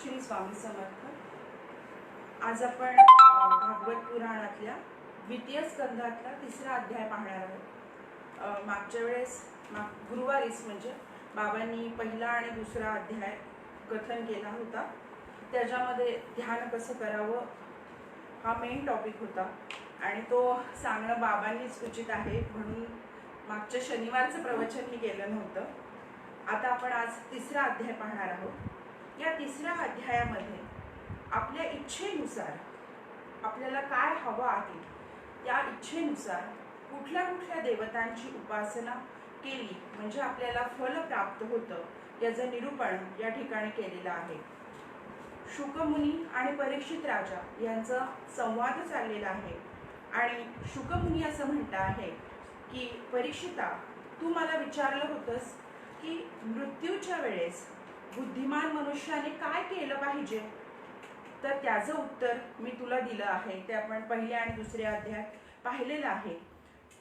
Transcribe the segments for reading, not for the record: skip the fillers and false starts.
श्री स्वामी समर्थ. आज आपण भागवत पुराणातल्या द्वितीय स्कंधातला तिसरा अध्याय पाहणार आहोत. मागच्या वेळेस गुरुवारीच म्हणजे बाबांनी पहिला आणि दुसरा अध्याय कथन केला होता. त्याच्यामध्ये ध्यान कसं करावं हा मेन टॉपिक होता आणि तो सांगणं बाबांनीच उचित आहे म्हणून मागच्या शनिवारचं प्रवचन मी केलं नव्हतं. आता आपण आज तिसरा अध्याय पाहणार आहोत. या तिसऱ्या अध्यायामध्ये आपल्या इच्छेनुसार आपल्याला काय हवं आहे त्या इच्छेनुसार कुठल्या कुठल्या देवतांची उपासना केली म्हणजे आपल्याला फल प्राप्त होतं याचं निरूपण या ठिकाणी केलेलं आहे. शुकमुनी आणि परीक्षित राजा यांचा संवाद चाललेला आहे आणि शुकमुनी असं म्हणत आहे की परीक्षिता, तू मला विचारलं होतंस की मृत्यूच्या वेळेस बुद्धिमान मनुष्याने काय केलं पाहिजे, तर त्याचं उत्तर मी तुला दिलं आहे. ते आपण पहिल्या आणि दुसऱ्या अध्यायात पाहिलेलं आहे.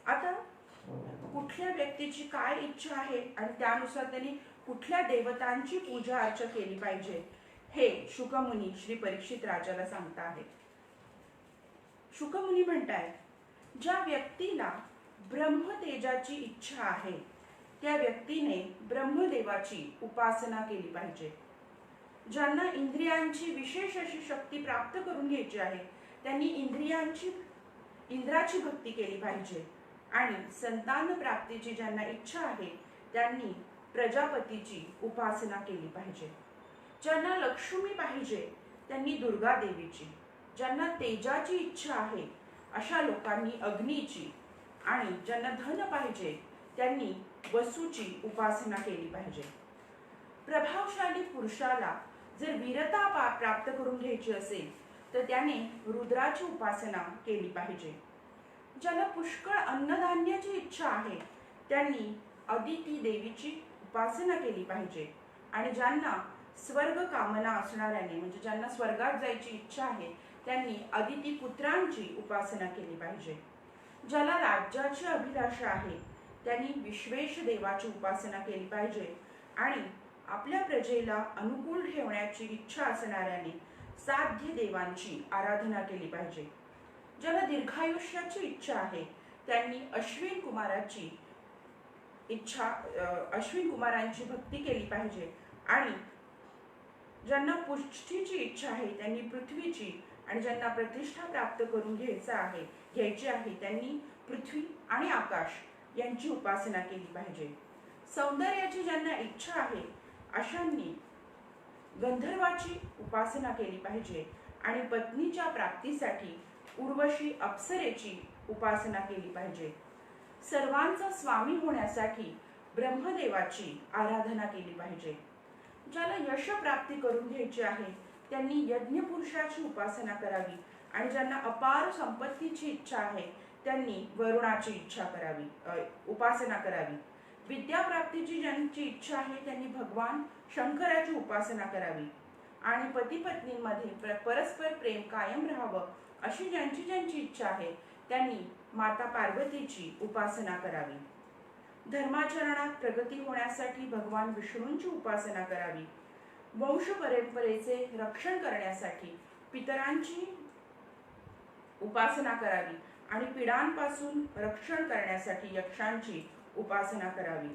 आता कुठल्या व्यक्तीची काय इच्छा आहे आणि त्यानुसार त्यांनी कुठल्या देवतांची पूजा अर्चा केली पाहिजे हे शुकमुनी श्री परीक्षित राजाला सांगता आहेत. शुकमुनी म्हणतायत, ज्या व्यक्तीला ब्रह्मतेजाची इच्छा आहे त्या व्यक्तीने ब्रह्मदेवाची उपासना केली पाहिजे. ज्यांना इंद्रियांची विशेष अशी शक्ती प्राप्त करून घ्यायची आहे त्यांनी इंद्राची भक्ती केली पाहिजे. आणि संतान प्राप्तीची ज्यांना इच्छा आहे त्यांनी प्रजापतीची उपासना केली पाहिजे. ज्यांना लक्ष्मी पाहिजे त्यांनी दुर्गा देवीची, ज्यांना तेजाची इच्छा आहे अशा लोकांनी अग्नीची, आणि ज्यांना धन पाहिजे त्यांनी वसूची उपासना केली पाहिजे. प्रभावशाली पुरुषाला जर वीरता प्राप्त करून घ्यायची असेल तर त्याने रुद्राची उपासना केली पाहिजे. ज्याला पुष्कळ अन्नधान्याची इच्छा आहे त्यांनी अदिती देवीची उपासना केली पाहिजे. आणि ज्यांना स्वर्ग कामना असणाऱ्याने म्हणजे ज्यांना स्वर्गात जायची इच्छा आहे त्यांनी अदिती पुत्रांची उपासना केली पाहिजे. ज्याला राज्याची अभिलाषा आहे त्यांनी विश्वेश देवाची उपासना केली पाहिजे. आणि आपल्या प्रजेला अनुकूल ठेवण्याची इच्छा असणाऱ्याने साध्य देवांची आराधना केली पाहिजे. ज्याला दीर्घायुष्याची इच्छा आहे त्यांनी अश्विन कुमारांची भक्ती केली पाहिजे. आणि ज्यांना पुष्टीची इच्छा आहे त्यांनी पृथ्वीची, आणि ज्यांना प्रतिष्ठा प्राप्त करून घ्यायची आहे त्यांनी पृथ्वी आणि आकाश यांची उपासना केली पाहिजे. सौंदर्याची ज्यांना इच्छा आहे अशांनी गंधर्वाची उपासना केली पाहिजे. आणि पत्नीच्या प्राप्तीसाठी उर्वशी अप्सरेची उपासना केली पाहिजे. सर्वांचा स्वामी होण्यासाठी ब्रह्मदेवाची आराधना केली पाहिजे. ज्याला यश प्राप्ती करून घ्यायची आहे त्यांनी यज्ञपुरुषाची उपासना करावी. आणि ज्यांना अपार संपत्तीची इच्छा आहे त्यांनी वरुणाची उपासना करावी. विद्याप्राप्तीची ज्यांची इच्छा आहे त्यांनी भगवान शंकराची उपासना करावी. आणि पती पत्नींमध्ये परस्पर प्रेम कायम राहावं अशी ज्यांची इच्छा आहे त्यांनी माता पार्वतीची उपासना करावी. धर्माचरणात प्रगती होण्यासाठी भगवान विष्णूंची उपासना करावी. वंश परंपरेचे रक्षण करण्यासाठी पितरांची उपासना करावी. आणि पिडांपासून रक्षण करण्यासाठी यक्षांची उपासना करावी.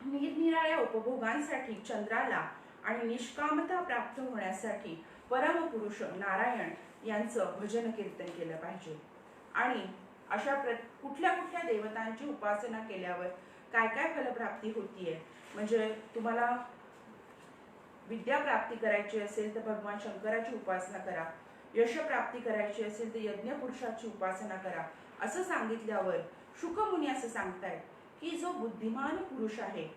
निरनिराळ्या उपभोगांसाठी चंद्राला आणि निष्कामता प्राप्त होण्यासाठी परमपुरुष नारायण यांचं भजन कीर्तन केलं पाहिजे. आणि अशा कुठल्या कुठल्या देवतांची उपासना केल्यावर काय काय फलप्राप्ती होतीये, म्हणजे तुम्हाला विद्या प्राप्ती करायची असेल तर भगवान शंकराची उपासना करा, यश प्राप्ती करायची असेल तर यज्ञ पुरुषाची उपासना करा असं सांगितल्यावर शुकमुनी असं सांगतायत की जो बुद्धिमान पुरुष आहे,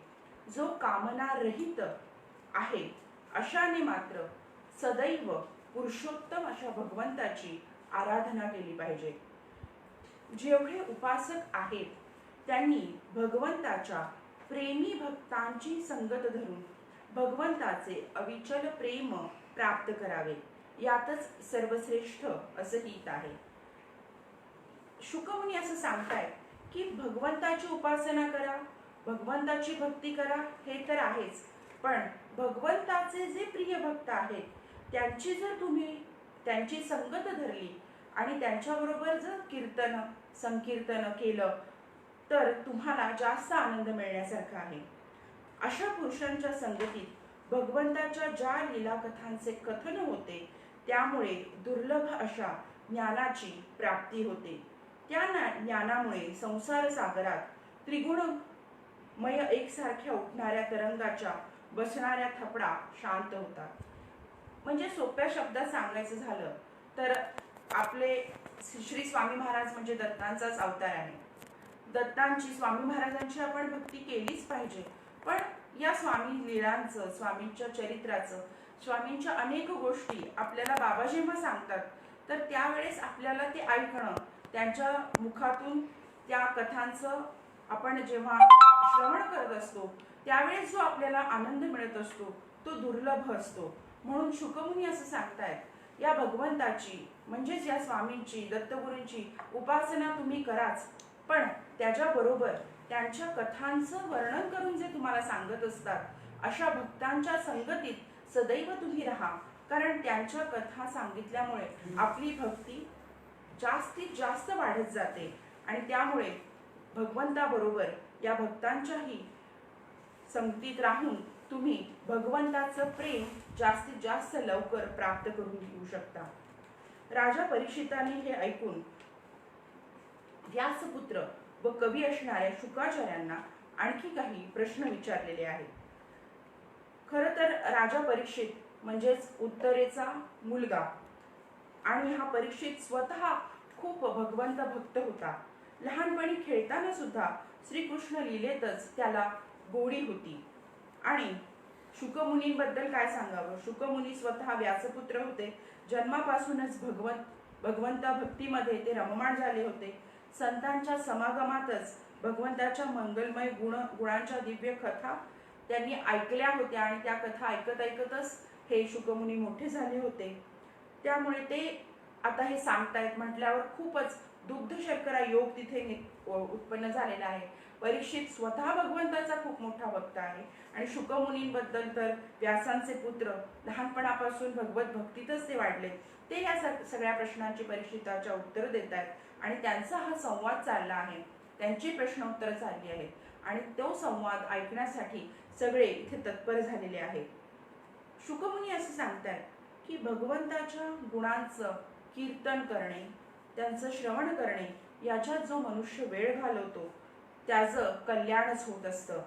जो कामना रहित आहे, अशाने मात्र सदैव पुरुषोत्तम अशा भगवंताची आराधना केली पाहिजे. जेवढे उपासक आहेत त्यांनी भगवंताच्या प्रेमी भक्तांची संगत धरून भगवंताचे अविचल प्रेम प्राप्त करावे, यातच सर्वश्रेष्ठ असं हित आहे. शुकमुनी असं सांगतायत की भगवंताची उपासना करा, भगवंताची भक्ती करा हे तर आहेच, पण भगवंताचे जे प्रिय भक्त आहेत त्यांची जर तुम्ही त्यांची संगत धरली आणि त्यांच्याबरोबर जर कीर्तन संकीर्तन केलं तर तुम्हाला जास्त आनंद मिळण्यासारखा आहे. अशा पुरुषांच्या संगतीत भगवंताच्या ज्या लीला कथांचे कथन होते त्यामुळे दुर्लभ अशा ज्ञानाची प्राप्ती होते. त्या ज्ञानामुळे संसार सागरात त्रिगुणमय एकसारख्या उठणाऱ्या तरंगाच्या बसणाऱ्या थपडा शांत होतात. म्हणजे सोप्या शब्दात सांगायचं झालं तर आपले श्री स्वामी महाराज म्हणजे दत्तांचाच अवतार आहे. दत्तांची, स्वामी महाराजांची आपण भक्ती केलीच पाहिजे, पण या स्वामी लीलांचं, स्वामींच्या चरित्राचं स्वामींच्या अनेक गोष्टी आपल्याला बाबा जेव्हा सांगतात तर त्यावेळेस आपल्याला ते ऐकणं, त्यांच्या मुखातून त्या कथांचं आपण जेव्हा श्रवण करत असतो त्यावेळेस जो आपल्याला आनंद मिळत असतो तो दुर्लभ असतो. म्हणून शुकमुनी असं सांगतायत, या भगवंताची म्हणजेच या स्वामींची, दत्तगुरूंची उपासना तुम्ही कराच, पण त्याच्याबरोबर त्यांच्या कथांचं वर्णन करून जे तुम्हाला सांगत असतात अशा भक्तांच्या संगतीत सदैव तुम्ही राहा. कारण त्यांच्या कथा सांगितल्यामुळे आपली भक्ती जास्तीत जास्त वाढत जाते आणि त्यामुळे भगवंताबरोबर या भक्तांच्याही संगतीत राहून तुम्ही भगवंताचं प्रेम जास्तीत जास्त लवकर प्राप्त करून घेऊ शकता. राजा परीक्षिताने हे ऐकून व्यासपुत्र व कवी असणाऱ्या शुकाचार्यांना आणखी काही प्रश्न विचारलेले आहेत. खरं तर राजा परीक्षित म्हणजेच उत्तरेचा मुलगा आणि हा परीक्षित स्वतः खूप भगवंत भक्त होता. लहानपणी खेळताना सुद्धा श्रीकृष्ण लीलेतच त्याला गोडी होती. आणि शुकमुनींबद्दल काय सांगावं, शुकमुनी स्वतः व्यासपुत्र होते. जन्मापासूनच भगवंता भक्तीमध्ये ते रममाण झाले होते. संतांच्या समागमातच भगवंताच्या मंगलमय गुणांच्या दिव्य कथा त्यांनी ऐकल्या होत्या आणि त्या कथा ऐकत ऐकतच हे शुकमुनी मोठे झाले होते. त्यामुळे ते आता हे सांगतायत म्हटल्यावर खूपच दुग्ध शर्करा योग तिथे उत्पन्न झालेला आहे. परीक्षित स्वतः भगवंताचा खूप मोठा भक्त आहे आणि शुकमुनींबद्दल तर व्यासांचे पुत्र लहानपणापासून भगवत भक्तीतच ते वाढले. ते या सगळ्या प्रश्नांची परीक्षिताच्या उत्तर देत आहेत आणि त्यांचा हा संवाद चालला आहे, त्यांची प्रश्न उत्तर चालली आहेत आणि तो संवाद ऐकण्यासाठी सगळे इथे तत्पर झालेले आहेत. शुकमुनी असं सांगतात की भगवंताच्या गुणांचं कीर्तन करणे, त्यांचं श्रवण करणे याच्यात जो मनुष्य वेळ घालवतो त्याचं कल्याणच होत असतं.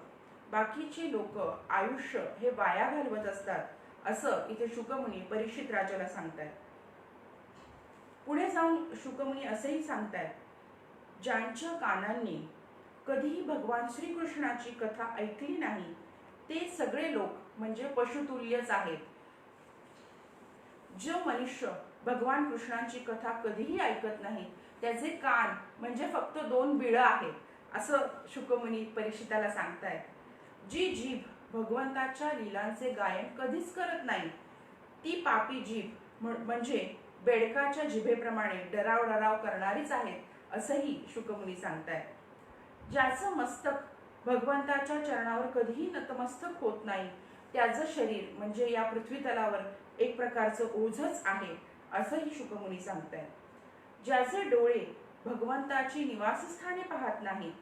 बाकीची लोक आयुष्य हे वाया घालवत असतात असं इथे शुकमुनी परीक्षित राजाला सांगतात. पुढे जाऊन शुकमुनी असेही सांगतात, ज्यांच्या कानांनी कधीही भगवान श्रीकृष्णाची कथा ऐकली नाही ते सगळे लोक म्हणजे पशुतुल्यच आहेत. जो मनुष्य भगवान कृष्णांची कथा कधीही ऐकत नाही त्याचे कान म्हणजे फक्त 2 बिळं आहेत असं शुकमुनी परीक्षिताला सांगतायत. जी जीभ भगवंताच्या लीलांचे गायन कधीच करत नाही ती पापी जीभ म्हणजे बेडकाच्या जिभेप्रमाणे डराव करणारीच आहेत असंही शुकमुनी सांगतायत. ज्याचं मस्तक भगवंताच्या चरणावर कधीही नतमस्तक होत नाही त्याचं शरीर म्हणजे या पृथ्वी तलावर एक प्रकारचं ओझच आहे असंही शुकमुनी सांगतायत. ज्याचे डोळे भगवंताची निवासस्थाने पाहत नाहीत,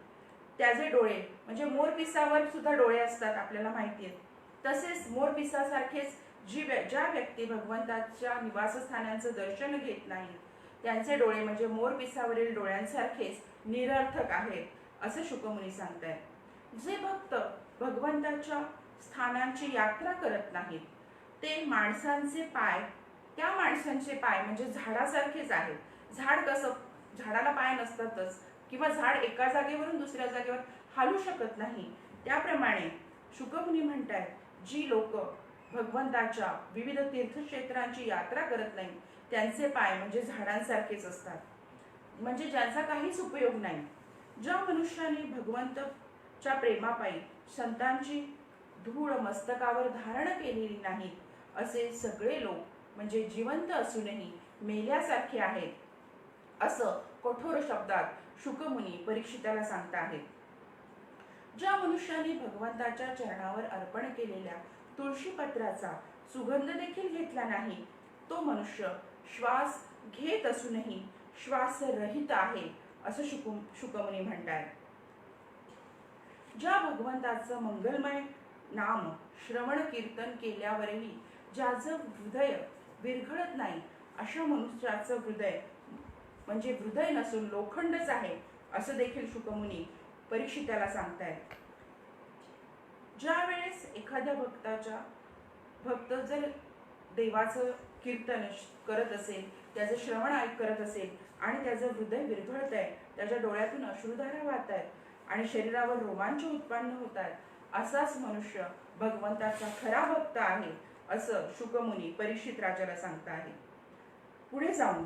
त्याचे डोळे म्हणजे मोरपिसावर सुद्धा डोळे असतात आपल्याला माहिती आहे, तसेच मोरपिसासारखेच ज्या व्यक्ती भगवंताच्या निवासस्थानांचं दर्शन घेत नाही त्यांचे डोळे म्हणजे मोरपिसावरील डोळ्यांसारखेच निरर्थक आहेत असं शुकमुनी सांगतायत. जे भक्त भगवंताच्या स्थानांची यात्रा करत नाहीत ते माणसांचे पाय, त्या माणसांचे पाय म्हणजे झाडासारखेच आहेत. झाड कसं, झाडाला पाय नसतातच किंवा झाड एका जागेवरून दुसऱ्या जागेवर हालू शकत नाही, त्याप्रमाणे शुकमुनी म्हणतात जी लोक भगवंताच्या विविध तीर्थक्षेत्रांची यात्रा करत नाही त्यांचे पाय म्हणजे झाडांसारखेच असतात, म्हणजे ज्यांचा काहीच उपयोग नाही. ज्या मनुष्याने भगवंताच्या प्रेमापायी संतांची धूळ मस्तकावर धारण केलेली नाही असे सगळे लोक म्हणजे जिवंत असूनही मेल्यासारखे आहेत असं कठोर शब्दात शुकमुनी परीक्षिताला सांगता आहेत. ज्या मनुष्याने भगवंताच्या चरणावर अर्पण केलेल्या तुळशीपत्राचा सुगंध देखील घेतला नाही तो मनुष्य श्वास घेत असूनही श्वासरहित आहे असं शुकमुनी म्हणतात. ज्या भगवंताचं मंगलमय नाम श्रवण कीर्तन केल्यावरही ज्याचं हृदय विरघळत नाही अशा मनुष्याचं हृदय म्हणजे हृदय नसून लोखंडच आहे असं देखील शुकमुनी परीक्षिताला सांगतायत. ज्या वेळेस एखाद्या भक्त जर देवाचं कीर्तन करत असेल, त्याचं श्रवण करत असेल आणि त्याचं हृदय विरघळत आहे, त्याच्या डोळ्यातून अश्रुधारा वाहत आहेत आणि शरीरावर रोमांच उत्पन्न होत आहेत, असाच मनुष्य भगवंताचा खरा भक्त आहे असं शुकमुनी परीक्षित राजाला सांगता आहे. पुढे जाऊन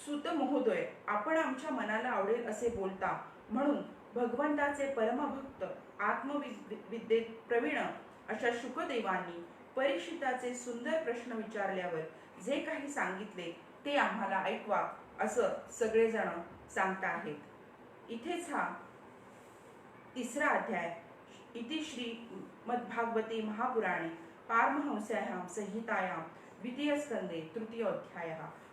सुत महोदय, आपण आमच्या मनाला आवडेल असे बोलता, म्हणून भगवंताचे परमभक्त आत्मविद्येत प्रवीण अशा शुकदेवांनी परीक्षिताचे सुंदर प्रश्न विचारल्यावर जे काही सांगितले ते आम्हाला ऐकवा असं सगळेजण सांगता आहेत. इथेच हा तिसरा अध्याय इति श्री मद्भागवते महापुराणे पारमहंस्यायां संहितायां द्वितीय स्कंदे तृतीय अध्याय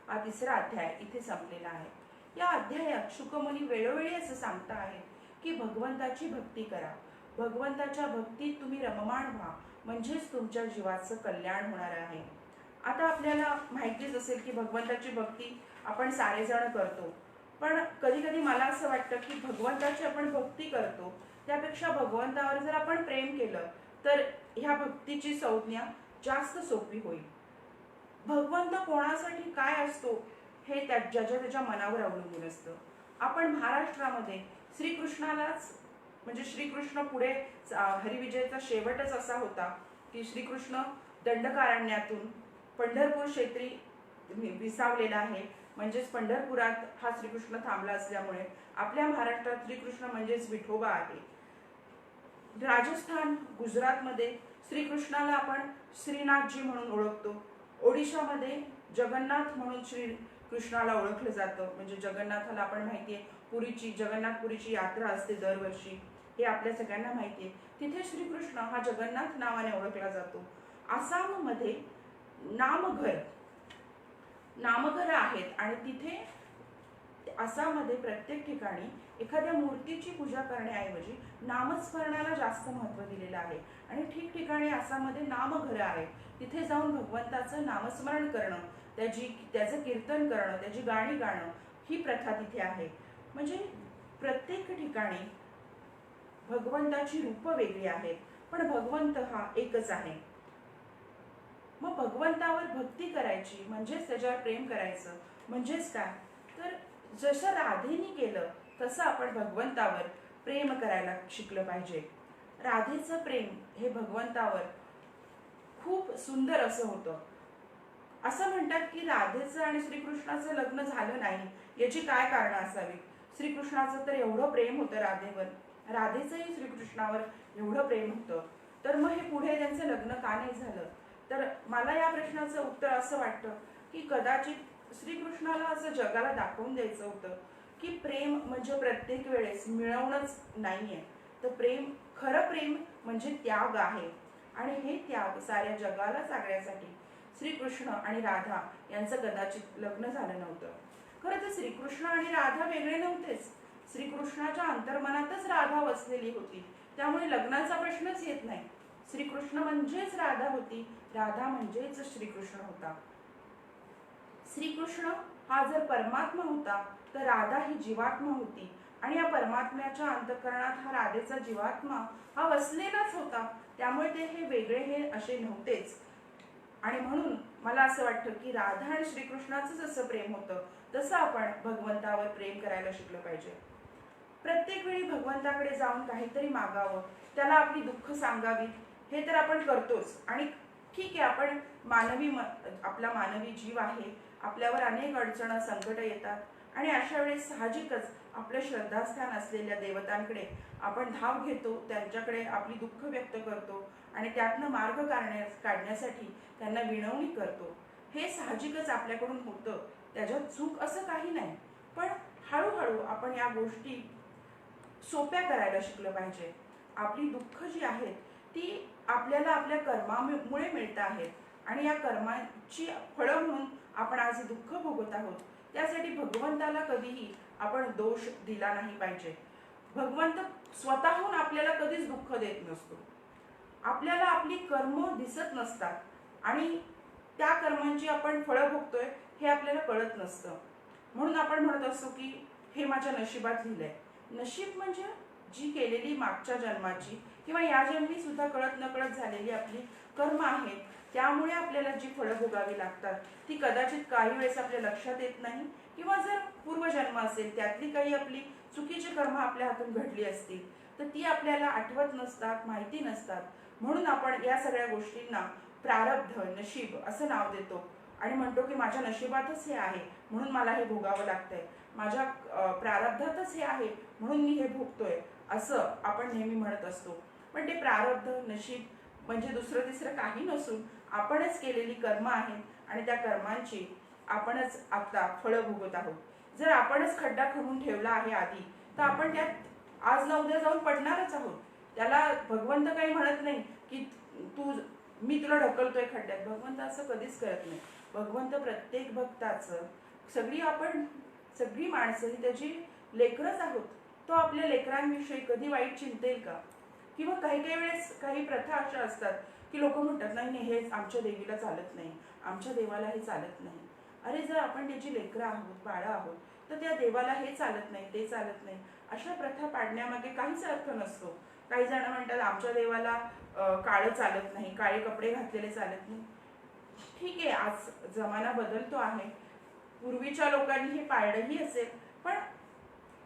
हा तिसरा अध्याय इथे संपलेला आहे. या अध्यायात शुकमुनी वेळोवेळी असं सांगता आहे की भगवंताची भक्ती करा, भगवंताच्या भक्तीत तुम्ही रममाण व्हा, म्हणजेच तुमच्या जीवाचं कल्याण होणार आहे. आता आपल्याला माहितीच असेल की भगवंताची भक्ती आपण सारेजण करतो, पण कधी कधी मला असं वाटतं की भगवंताची आपण भक्ती करतो त्यापेक्षा भगवंतावर जर आपण प्रेम केलं तर ह्या भक्तीची संज्ञा जास्त सोपी होईल. भगवंत कोणासाठी काय असतो हे ज्याच्या त्याच्या मनावर अवलंबून असतं. आपण महाराष्ट्रामध्ये श्रीकृष्णालाच म्हणजे श्रीकृष्ण पुढे हरिविजयचा शेवटच असा होता की श्रीकृष्ण दंडकारण्यातून पंढरपूर क्षेत्री विसावलेला आहे. म्हणजेच पंढरपुरात हा श्रीकृष्ण थांबला असल्यामुळे आपल्या महाराष्ट्रात श्रीकृष्ण म्हणजेच विठोबा आहे. राजस्थान गुजरातमध्ये श्रीकृष्णाला आपण श्रीनाथजी म्हणून ओळखतो. ओडिशामध्ये जगन्नाथ म्हणून श्रीकृष्णाला ओळखलं जातं. म्हणजे जगन्नाथाला आपण माहितीये जगन्नाथपुरीची यात्रा असते दरवर्षी, हे आपल्या सगळ्यांना माहितीये. तिथे श्रीकृष्ण हा जगन्नाथ नावाने ओळखला जातो. आसाममध्ये नामघर आहेत आणि तिथे आसाममध्ये प्रत्येक ठिकाणी एखाद्या मूर्तीची पूजा करण्याऐवजी नामस्मरणाला जास्त महत्त्व दिलेलं आहे आणि ठिकठिकाणी आसाममध्ये नामघरं आहेत. तिथे जाऊन भगवंताचं नामस्मरण करणं, त्याचं कीर्तन करणं, त्याची गाणी गाणं ही प्रथा तिथे आहे. म्हणजे प्रत्येक ठिकाणी भगवंताची रूपं वेगळी आहेत, पण भगवंत हा एकच आहे. मग भगवंतावर भक्ती करायची म्हणजेच त्याच्यावर प्रेम करायचं म्हणजेच काय, तर जसं राधेने केलं तसं आपण भगवंतावर प्रेम करायला शिकलं पाहिजे. राधेचं प्रेम हे भगवंतावर खूप सुंदर असं होतं. असं म्हणतात की राधेचं आणि श्रीकृष्णाचं लग्न झालं नाही, याची काय कारणं असावी. श्रीकृष्णाचं तर एवढं प्रेम होतं राधेवर, राधेचंही श्रीकृष्णावर एवढं प्रेम होतं, तर मग हे पुढे त्यांचं लग्न का नाही झालं. तर मला या प्रश्नाचं उत्तर असं वाटतं की कदाचित श्रीकृष्णाला असं जगाला दाखवून द्यायचं होतं की प्रेम म्हणजे प्रत्येक वेळेस मिळवणंच नाहीये, तर खरं प्रेम म्हणजे त्याग आहे आणि हे त्याग साऱ्या जगाला सांगण्यासाठी श्रीकृष्ण आणि राधा यांचं कदाचित लग्न झालं नव्हतं. खरं तर श्रीकृष्ण आणि राधा वेगळे नव्हतेच. श्रीकृष्णाच्या अंतर्मनातच राधा वसलेली होती, त्यामुळे लग्नाचा प्रश्नच येत नाही. श्रीकृष्ण म्हणजेच राधा होती, राधा म्हणजेच श्रीकृष्ण होता. श्रीकृष्ण हा जर परमात्मा होता तर राधा ही जीवात्मा होती आणि या परमात्म्याच्या अंतःकरणात हा राधेचा जीवात्मा हा वसलेलाच होता. त्यामुळे ते हे वेगळे हे असे नव्हतेच. आणि म्हणून मला असं वाटतं की राधा आणि श्रीकृष्णाचंच असं प्रेम होतं, तसं आपण भगवंतावर प्रेम करायला शिकलं पाहिजे. प्रत्येक वेळी भगवंताकडे जाऊन काहीतरी मागावं, त्याला आपली दुःख सांगावी, हे तर आपण करतोच. आणि ठीक आहे, आपण आपला मानवी जीव आहे, आपल्यावर अनेक अडचणी संकट येतात आणि अशा वेळेस साहजिकच आपलं श्रद्धास्थान असलेल्या देवतांकडे आपण धाव घेतो, त्यांच्याकडे आपली दुःख व्यक्त करतो आणि त्यातनं मार्ग काढण्यासाठी त्यांना विनवणी करतो. हे साहजिकच आपल्याकडून होतं, त्याच्यात चूक असं काही नाही. पण हळूहळू आपण या गोष्टी सोप्या करायला शिकलं पाहिजे. आपली दुःख जी आहेत ती आपल्याला आपल्या कर्मामुळे मिळत आहेत आणि या कर्माची फळं म्हणून आपण आज दुःख भोगत आहोत. त्यासाठी भगवंताला कधीही आपण दोष दिला नाही पाहिजे. भगवंत स्वतःहून आपल्याला कधीच दुःख देत नसतो. आपल्याला आपली कर्म दिसत नसतात आणि त्या कर्मांची आपण फळं भोगतोय हे आपल्याला कळत नसतं. म्हणून आपण म्हणत असतो की हे माझ्या नशिबात लिहिलंय. नशीब म्हणजे जी केलेली मागच्या जन्माची किंवा या जन्मी सुद्धा कळत नकळत झालेली आपली कर्म आहेत, त्यामुळे आपल्याला जी फळं भोगावी लागतात ती कदाचित काही वेळेस आपल्या लक्षात येत नाही, किंवा जर पूर्वजन्म असेल त्यातली काही आपली चुकीची कर्म आपल्या हातून घडली असतील तर ती आपल्याला आठवत नसतात, माहिती नसतात. म्हणून आपण या सगळ्या गोष्टींना प्रारब्ध, नशीब असं नाव देतो आणि म्हणतो की माझ्या नशिबातच हे आहे म्हणून मला हे भोगावं लागतंय, माझ्या प्रारब्धातच हे आहे म्हणून मी हे भोगतोय, असं आपण नेहमी म्हणत असतो. पण ते प्रारब्ध, नशीब म्हणजे दुसरं तिसरं काही नसून आपणच केलेली कर्म आहेत आणि त्या कर्मांची आपणच आता फळं भोगत आहोत. जर आपणच खड्डा खणून ठेवला आहे आधी, तर आपण त्यात आज ना उद्या जाऊन पडणारच आहोत. त्याला भगवंत काही म्हणत नाही की मी तुला ढकलतोय खड्ड्यात. भगवंत असं कधीच करत नाही. भगवंत प्रत्येक भक्ताचं, सगळी माणसं ही त्याची लेकरच आहोत. तो आपल्या लेकरांविषयी कधी वाईट चिंतेल का? किंवा काही काही वेळेस काही प्रथा अशा असतात की लोक म्हणतात नाही नाही हे आमच्या देवीला चालत नाही, आमच्या देवाला हे चालत नाही. अरे जर आपण त्याची लेकरं आहोत, बाळं आहोत, तर त्या देवाला हे चालत नाही, ते चालत नाही, अशा प्रथा पाडण्यामागे काहीच अर्थ नसतो. काही जण म्हणतात आमच्या देवाला काळं चालत नाही, काळे कपडे घातलेले चालत नाही. ठीक आहे, आज जमाना बदलतो आहे, पूर्वीच्या लोकांनी हे पाळलंही असेल, पण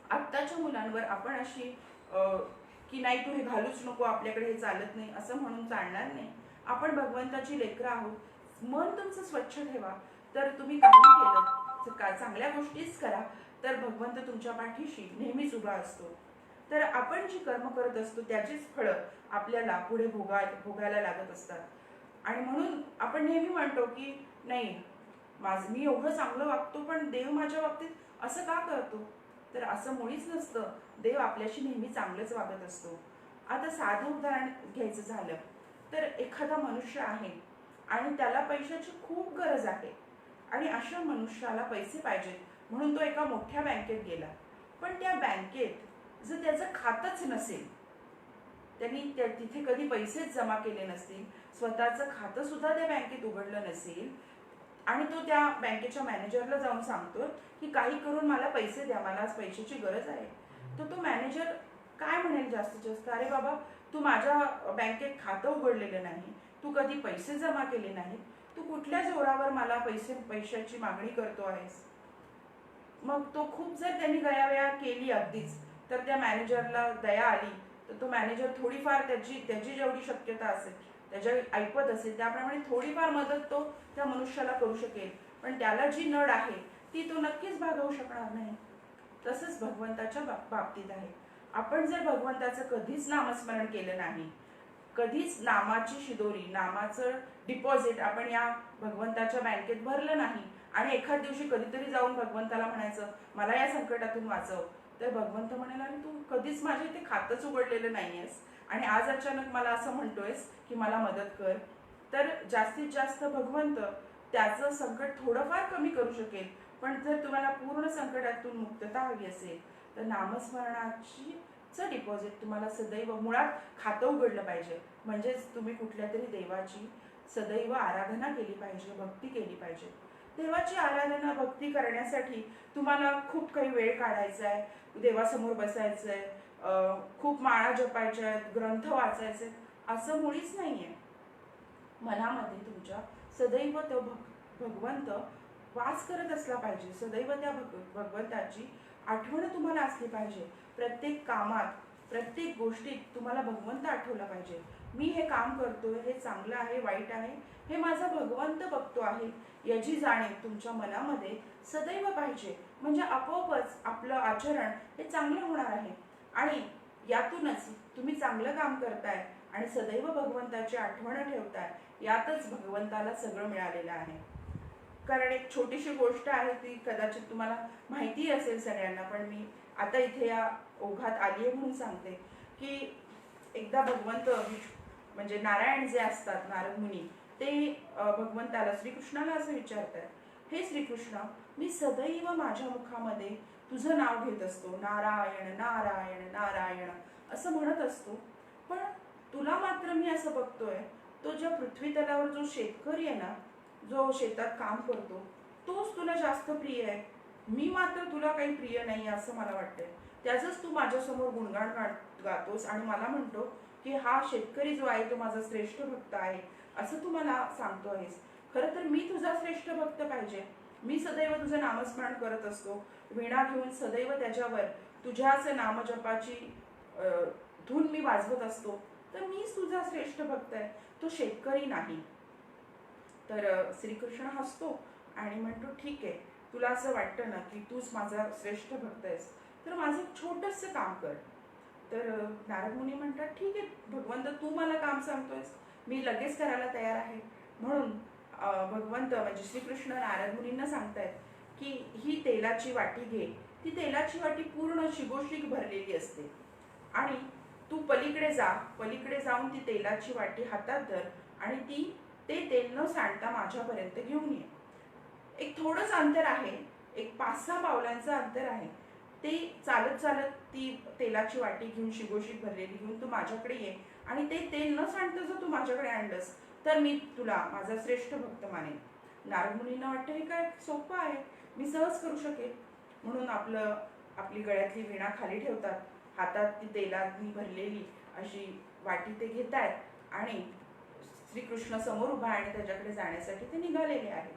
आत्ताच्या मुलांवर आपण अशी की नाही तू हे घालूच नको, आपल्याकडे हे चालत नाही असं म्हणून चालणार नाही. आपण भगवंताची लेकरं आहोत. मन तुमचं स्वच्छ ठेवा, तर तुम्ही काही केलं, चांगल्या गोष्टीच करा, तर भगवंत तुमच्या पाठीशी नेहमीच उभा असतो. तर आपण जी कर्म करत असतो त्याचीच फळं आपल्याला पुढे भोगायला लागत असतात. आणि म्हणून आपण नेहमी म्हणतो की नाही मी एवढं चांगलं वागतो पण देव माझ्या बाबतीत असं का करतो? तर असं मुळीच नसतं. देव आपल्याशी नेहमी चांगलंच वागत असतो. आता साधं उदाहरण घ्यायचं झालं तर एखादा मनुष्य आहे आणि त्याला पैशाची खूप गरज आहे आणि अशा मनुष्याला पैसे पाहिजेत म्हणून तो एका मोठ्या बँकेत गेला. पण त्या बँकेत जर त्याचं खातंच नसेल, त्यांनी तिथे कधी पैसेच जमा केले नसतील, स्वतःचं खातं सुद्धा त्या बँकेत उघडलं नसेल आणि तो त्या बँकेच्या मॅनेजरला जाऊन सांगतो की काही करून मला पैसे द्या, मला आज पैशाची गरज आहे, तर तो मॅनेजर काय म्हणेल जास्तीत जास्त, अरे बाबा तू माझ्या बँकेत खातं उघडलेलं नाही, तू कधी पैसे जमा केले नाहीत, तू कुठल्या जोरावर मला पैशाची मागणी करतो आहेस? मग तो खूप जर त्यांनी गयावया केली अगदीच, तर त्या मॅनेजरला दया आली, तर तो मॅनेजर थोडीफार त्याची जेवढी शक्यता असेल, त्याच्या ऐपत असेल त्याप्रमाणे थोडीफार मदत तो त्या मनुष्याला करू शकेल. पण त्याला जी नड आहे ती तो नक्कीच भागवू शकणार नाही. तसंच भगवंताच्या बाबतीत आहे. आपण जर भगवंताचं कधीच नामस्मरण केलं नाही, कधीच नामाची शिदोरी, नामाचं डिपॉझिट आपण या भगवंताच्या बँकेत भरलं नाही आणि एखाद दिवशी कधीतरी जाऊन भगवंताला म्हणायचं मला या संकटातून वाचव, तर भगवंत म्हणाला अरे तू कधीच माझ्या इथे खातंच उघडलेलं नाहीयेस आणि आज अचानक मला असं म्हणतोयस की मला मदत कर. तर जास्तीत जास्त भगवंत त्याचं संकट थोडंफार कमी करू शकेल. पण जर तुम्हाला पूर्ण संकटातून मुक्तता हवी असेल तर नामस्मरणाची डिपॉझिट तुम्हाला सदैव, मुळात खातं उघडलं पाहिजे. म्हणजेच तुम्ही कुठल्या तरी देवाची सदैव आराधना केली पाहिजे, भक्ती केली पाहिजे. देवाची आराधना भक्ती करण्यासाठी तुम्हाला खूप काही वेळ काढायचा आहे, देवासमोर बसायचं आहे, खूप माळा जपायच्या आहेत, ग्रंथ वाचायचे आहेत, असं मुळीच नाहीये. मनामध्ये तुमच्या सदैव तो भगवंत वास करत असला पाहिजे. सदैव त्या भगवंताची आठवण तुम्हाला असली पाहिजे. प्रत्येक कामात, प्रत्येक गोष्टीत तुम्हाला भगवंत आठवला पाहिजे. मी हे काम करतोय, हे चांगलं आहे, वाईट आहे, हे माझा भगवंत बघतो आहे, याची जाणीव तुमच्या मनामध्ये सदैव पाहिजे. म्हणजे आपोआपच आपलं आचरण हे चांगलं होणार आहे आणि यातूनच तुम्ही चांगलं काम करताय आणि सदैव भगवंताची आठवण ठेवताय, यातच भगवंताला सगळं मिळालेलं आहे. कारण एक छोटीशी गोष्ट आहे, ती कदाचित तुम्हाला माहिती असेल सगळ्यांना, पण मी आता इथे या ओघात आली आहे म्हणून सांगते की एकदा भगवंत म्हणजे नारायण जे असतात, नारद मुनी, ते भगवंताला, श्रीकृष्णाला असं विचारतात, हे श्रीकृष्ण, मी सदैव माझ्या मुखामध्ये तुझं नाव घेत असतो, नारायण नारायण नारायण असं म्हणत असतो, पण तुला मात्र मी असं बघतोय, तो ज्या पृथ्वी तलावर जो शेतकरी आहे ना, जो शेतात काम करतो, तोच तुला जास्त प्रिय आहे, मी मात्र तुला काही प्रिय नाही असं मला वाटतंय. त्याचंच तू माझ्यासमोर गुणगान गातोस आणि मला म्हणतो की हा शेतकरी जो आहे तो माझा श्रेष्ठ भक्त आहे असं तू मला सांगतो आहेस. खरं तर मी तुझा श्रेष्ठ भक्त पाहिजे. मी सदैव तुझं नामस्मरण करत असतो, वीणा घेऊन सदैव त्याच्यावर तुझ्याच नामजपाची धून मी वाजवत असतो तर मीच तुझा श्रेष्ठ भक्त आहे, तो शेतकरी नाही. तर श्रीकृष्ण हसतो आणि म्हणतो ठीक आहे, तुला असं वाटतं ना की तूच माझा श्रेष्ठ भक्त आहेस, तर माझं एक छोटंसं काम कर. तर नारद मुनी म्हणतात ठीक आहे भगवंत, तू मला काम सांगतोयस, मी लगेच करायला तयार आहे. म्हणून भगवंत म्हणजे श्रीकृष्ण नारद मुनींना सांगतायत की ही तेलाची वाटी घे. ती तेलाची वाटी पूर्ण शिगोशिग भरलेली असते आणि तू पलीकडे जा, पलीकडे जाऊन ती तेलाची वाटी हातात धर आणि ते तेल न सांडता माझ्यापर्यंत घेऊन ये. एक थोडंच अंतर आहे, एक 5-6 पावलांचं अंतर आहे. ते चालत चालत ती तेलाची वाटी घेऊन शिगोशीग भरलेली घेऊन तू माझ्याकडे ये आणि ते तेल न सांडता जर तू माझ्याकडे आणलंस तर मी तुला माझा श्रेष्ठ भक्त मानेन. नारद मुनींना वाटतं हे काय सोपं आहे, मी सहज करू शकेल. म्हणून आपली गळ्यातली वीणा खाली ठेवतात, हातात ती तेलानी भरलेली अशी वाटी ते घेतायत आणि श्रीकृष्ण समोर उभा आणि त्याच्याकडे जाण्यासाठी ते निघालेले आहेत.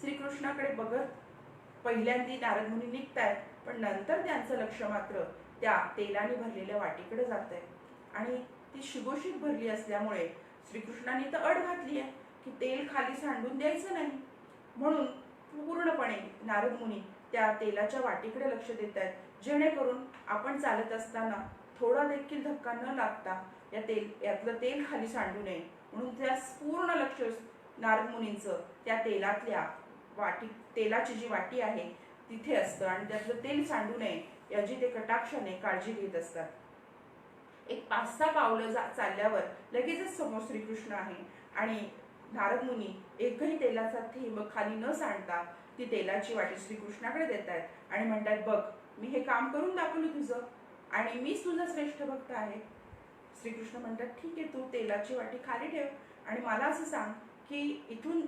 श्रीकृष्णाकडे बघत पहिल्यांदी नारद मुनी निघतायत, पण नंतर त्यांचं लक्ष मात्र त्या तेलाने भरलेल्या वाटीकडे जात आहे आणि ती शिगोशीग भरली असल्यामुळे श्रीकृष्णाने तर अट घातली आहे की तेल खाली सांडून द्यायचं नाही. म्हणून पूर्णपणे नारद मुनी त्या तेलाच्या वाटीकडे लक्ष देत आहेत, जेणेकरून आपण चालत असताना थोडा देखील धक्का न लागता यातलं तेल खाली सांडू नये. म्हणून त्या पूर्ण लक्ष नारद मुनींचं त्या तेलाची जी वाटी आहे तिथे असतं आणि त्यातलं तेल सांडू नये याची ते कटाक्षाने काळजी घेत असतात. एक 5-6 पावलं चालल्यावर लगेचच समोर श्रीकृष्ण आहे आणि नारद मुनी एकही तेलाचा थेंब खाली न सांडता ती तेलाची वाटी श्रीकृष्णाकडे देत आहेत आणि म्हणतात बघ, मी हे काम करून दाखवलं तुझं आणि मीच तुझा श्रेष्ठ भक्त आहे. श्रीकृष्ण म्हणतात ठीक आहे, तू तेलाची वाटी खाली ठेव आणि मला असं सांग की इथून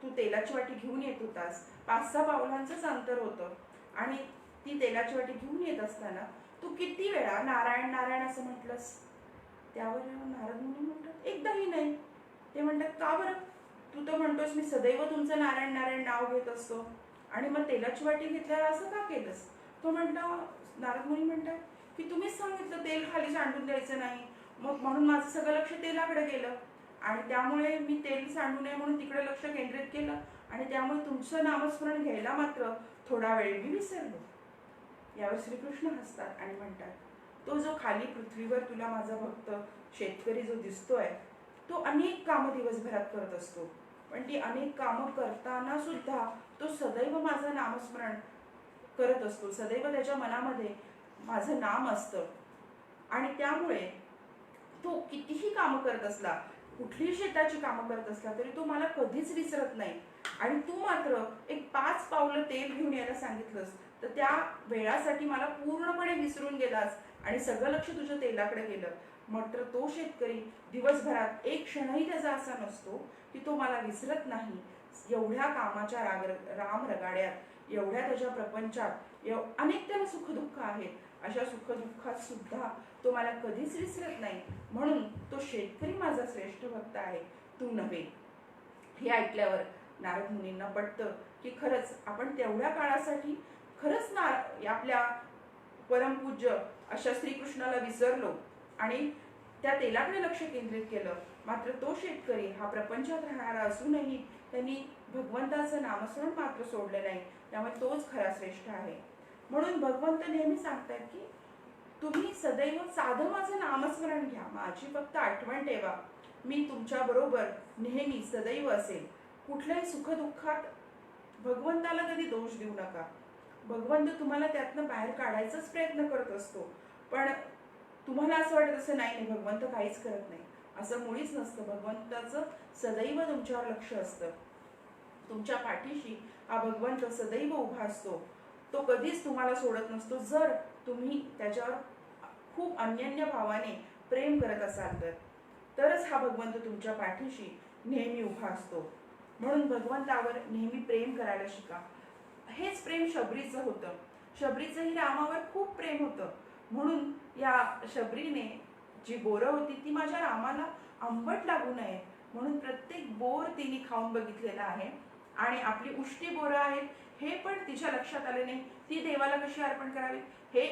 तू तेलाची वाटी घेऊन येत होतास, 5-6 पावलांचंच अंतर होतं आणि ती तेलाची वाटी घेऊन येत असताना तू किती वेळा नारायण नारायण असं म्हटलंस? त्यावर नारद मुनी म्हणतात एकदाही नाही. ते म्हणतात का बरं? तू तर म्हणतोस मी सदैव तुमचं नारायण नारायण नाव घेत असतो आणि मग तेलाची वाटी घेतल्यावर असं का केलंस? तो म्हटला, नारद मुनी म्हणतात की तुम्हीच सांगितलं तेल खाली सांडून द्यायचं नाही, मग म्हणून माझं सगळं लक्ष तेलाकडे गेलं आणि त्यामुळे मी तेल सांडू नये म्हणून तिकडे लक्ष केंद्रित केलं आणि त्यामुळे तुमचं नामस्मरण घ्यायला मात्र थोडा वेळ मी विसरलो. यावर श्रीकृष्ण हसतात आणि म्हणतात तो जो खाली पृथ्वीवर तुला माझा भक्त शेतकरी जो दिसतोय तो अनेक कामं दिवसभरात करत असतो, पण ती अनेक कामं करताना सुद्धा तो सदैव माझं नामस्मरण करत असतो, सदैव त्याच्या मनामध्ये माझं नाम असतं आणि त्यामुळे तो कितीही कामं करत असला, कुठलीही शेताची कामं करत असला तरी तो मला कधीच विसरत नाही. आणि तू मात्र एक 5 पावलं तेल घेऊन यायला सांगितलंस तर त्या वेळासाठी मला पूर्णपणे विसरून गेलास आणि सगळं लक्ष तुझ्या तेलाकडे गेलं. मात्र तो शेतकरी दिवसभरात एक क्षणही त्याचा असा नसतो की तो मला विसरत नाही. एवढ्या कामाच्या राम रगाड्यात, एवढ्या त्याच्या प्रपंचात अनेक त्याला सुखदुःख आहेत, अशा सुखदुःखात सुद्धा तो मला कधीच विसरत नाही. म्हणून तो शेतकरी माझा श्रेष्ठ भक्त आहे, तू नव्हे. हे ऐकल्यावर नारद मुनींना पटतं की खरंच आपण तेवढ्या काळासाठी खरंच आपल्या परमपूज्य अशा श्रीकृष्णाला विसरलो आणि त्या तेलाकडे लक्ष केंद्रित केलं. मात्र तो शेतकरी हा प्रपंचात राहणारा असूनही त्यांनी भगवंताचं नामस्मरण मात्र सोडलं नाही, त्यामुळे तोच खरा श्रेष्ठ आहे. म्हणून भगवंत नेहमी सांगतात की तुम्ही सदैव साधं माझं नामस्मरण घ्या, माझी फक्त आठवण ठेवा, मी तुमच्या बरोबर नेहमी सदैव असेल. कुठल्याही सुखदुःखात भगवंताला कधी दोष देऊ नका. भगवंत तुम्हाला त्यातनं बाहेर काढायचाच प्रयत्न करत असतो, पण तुम्हाला असं वाटत असं नाही भगवंत काहीच करत नाही, असं मुळीच नसतं. भगवंताचं सदैव तुमच्यावर लक्ष असतं, तुमच्या पाठीशी हा भगवंत सदैव उभा असतो, तो कधीच तुम्हाला सोडत नसतो जर तुम्ही त्याच्यावर खूप अन्यन्य भावाने प्रेम करत असाल तरच हा भगवंत तुमच्या पाठीशी नेहमी उभा असतो. म्हणून भगवंतावर नेहमी प्रेम करायला शिका. हेच प्रेम शबरीचं होतं. शबरीचंही रामावर खूप प्रेम होतं, म्हणून या शबरीने जी बोरं होती ती माझ्या रामाला आंबट लागू नये म्हणून प्रत्येक बोर तिने खाऊन बघितलेला आहे आणि आपली उष्टी बोरं आहेत हे पण तिच्या लक्षात आले नाही, ती देवाला कशी अर्पण करावी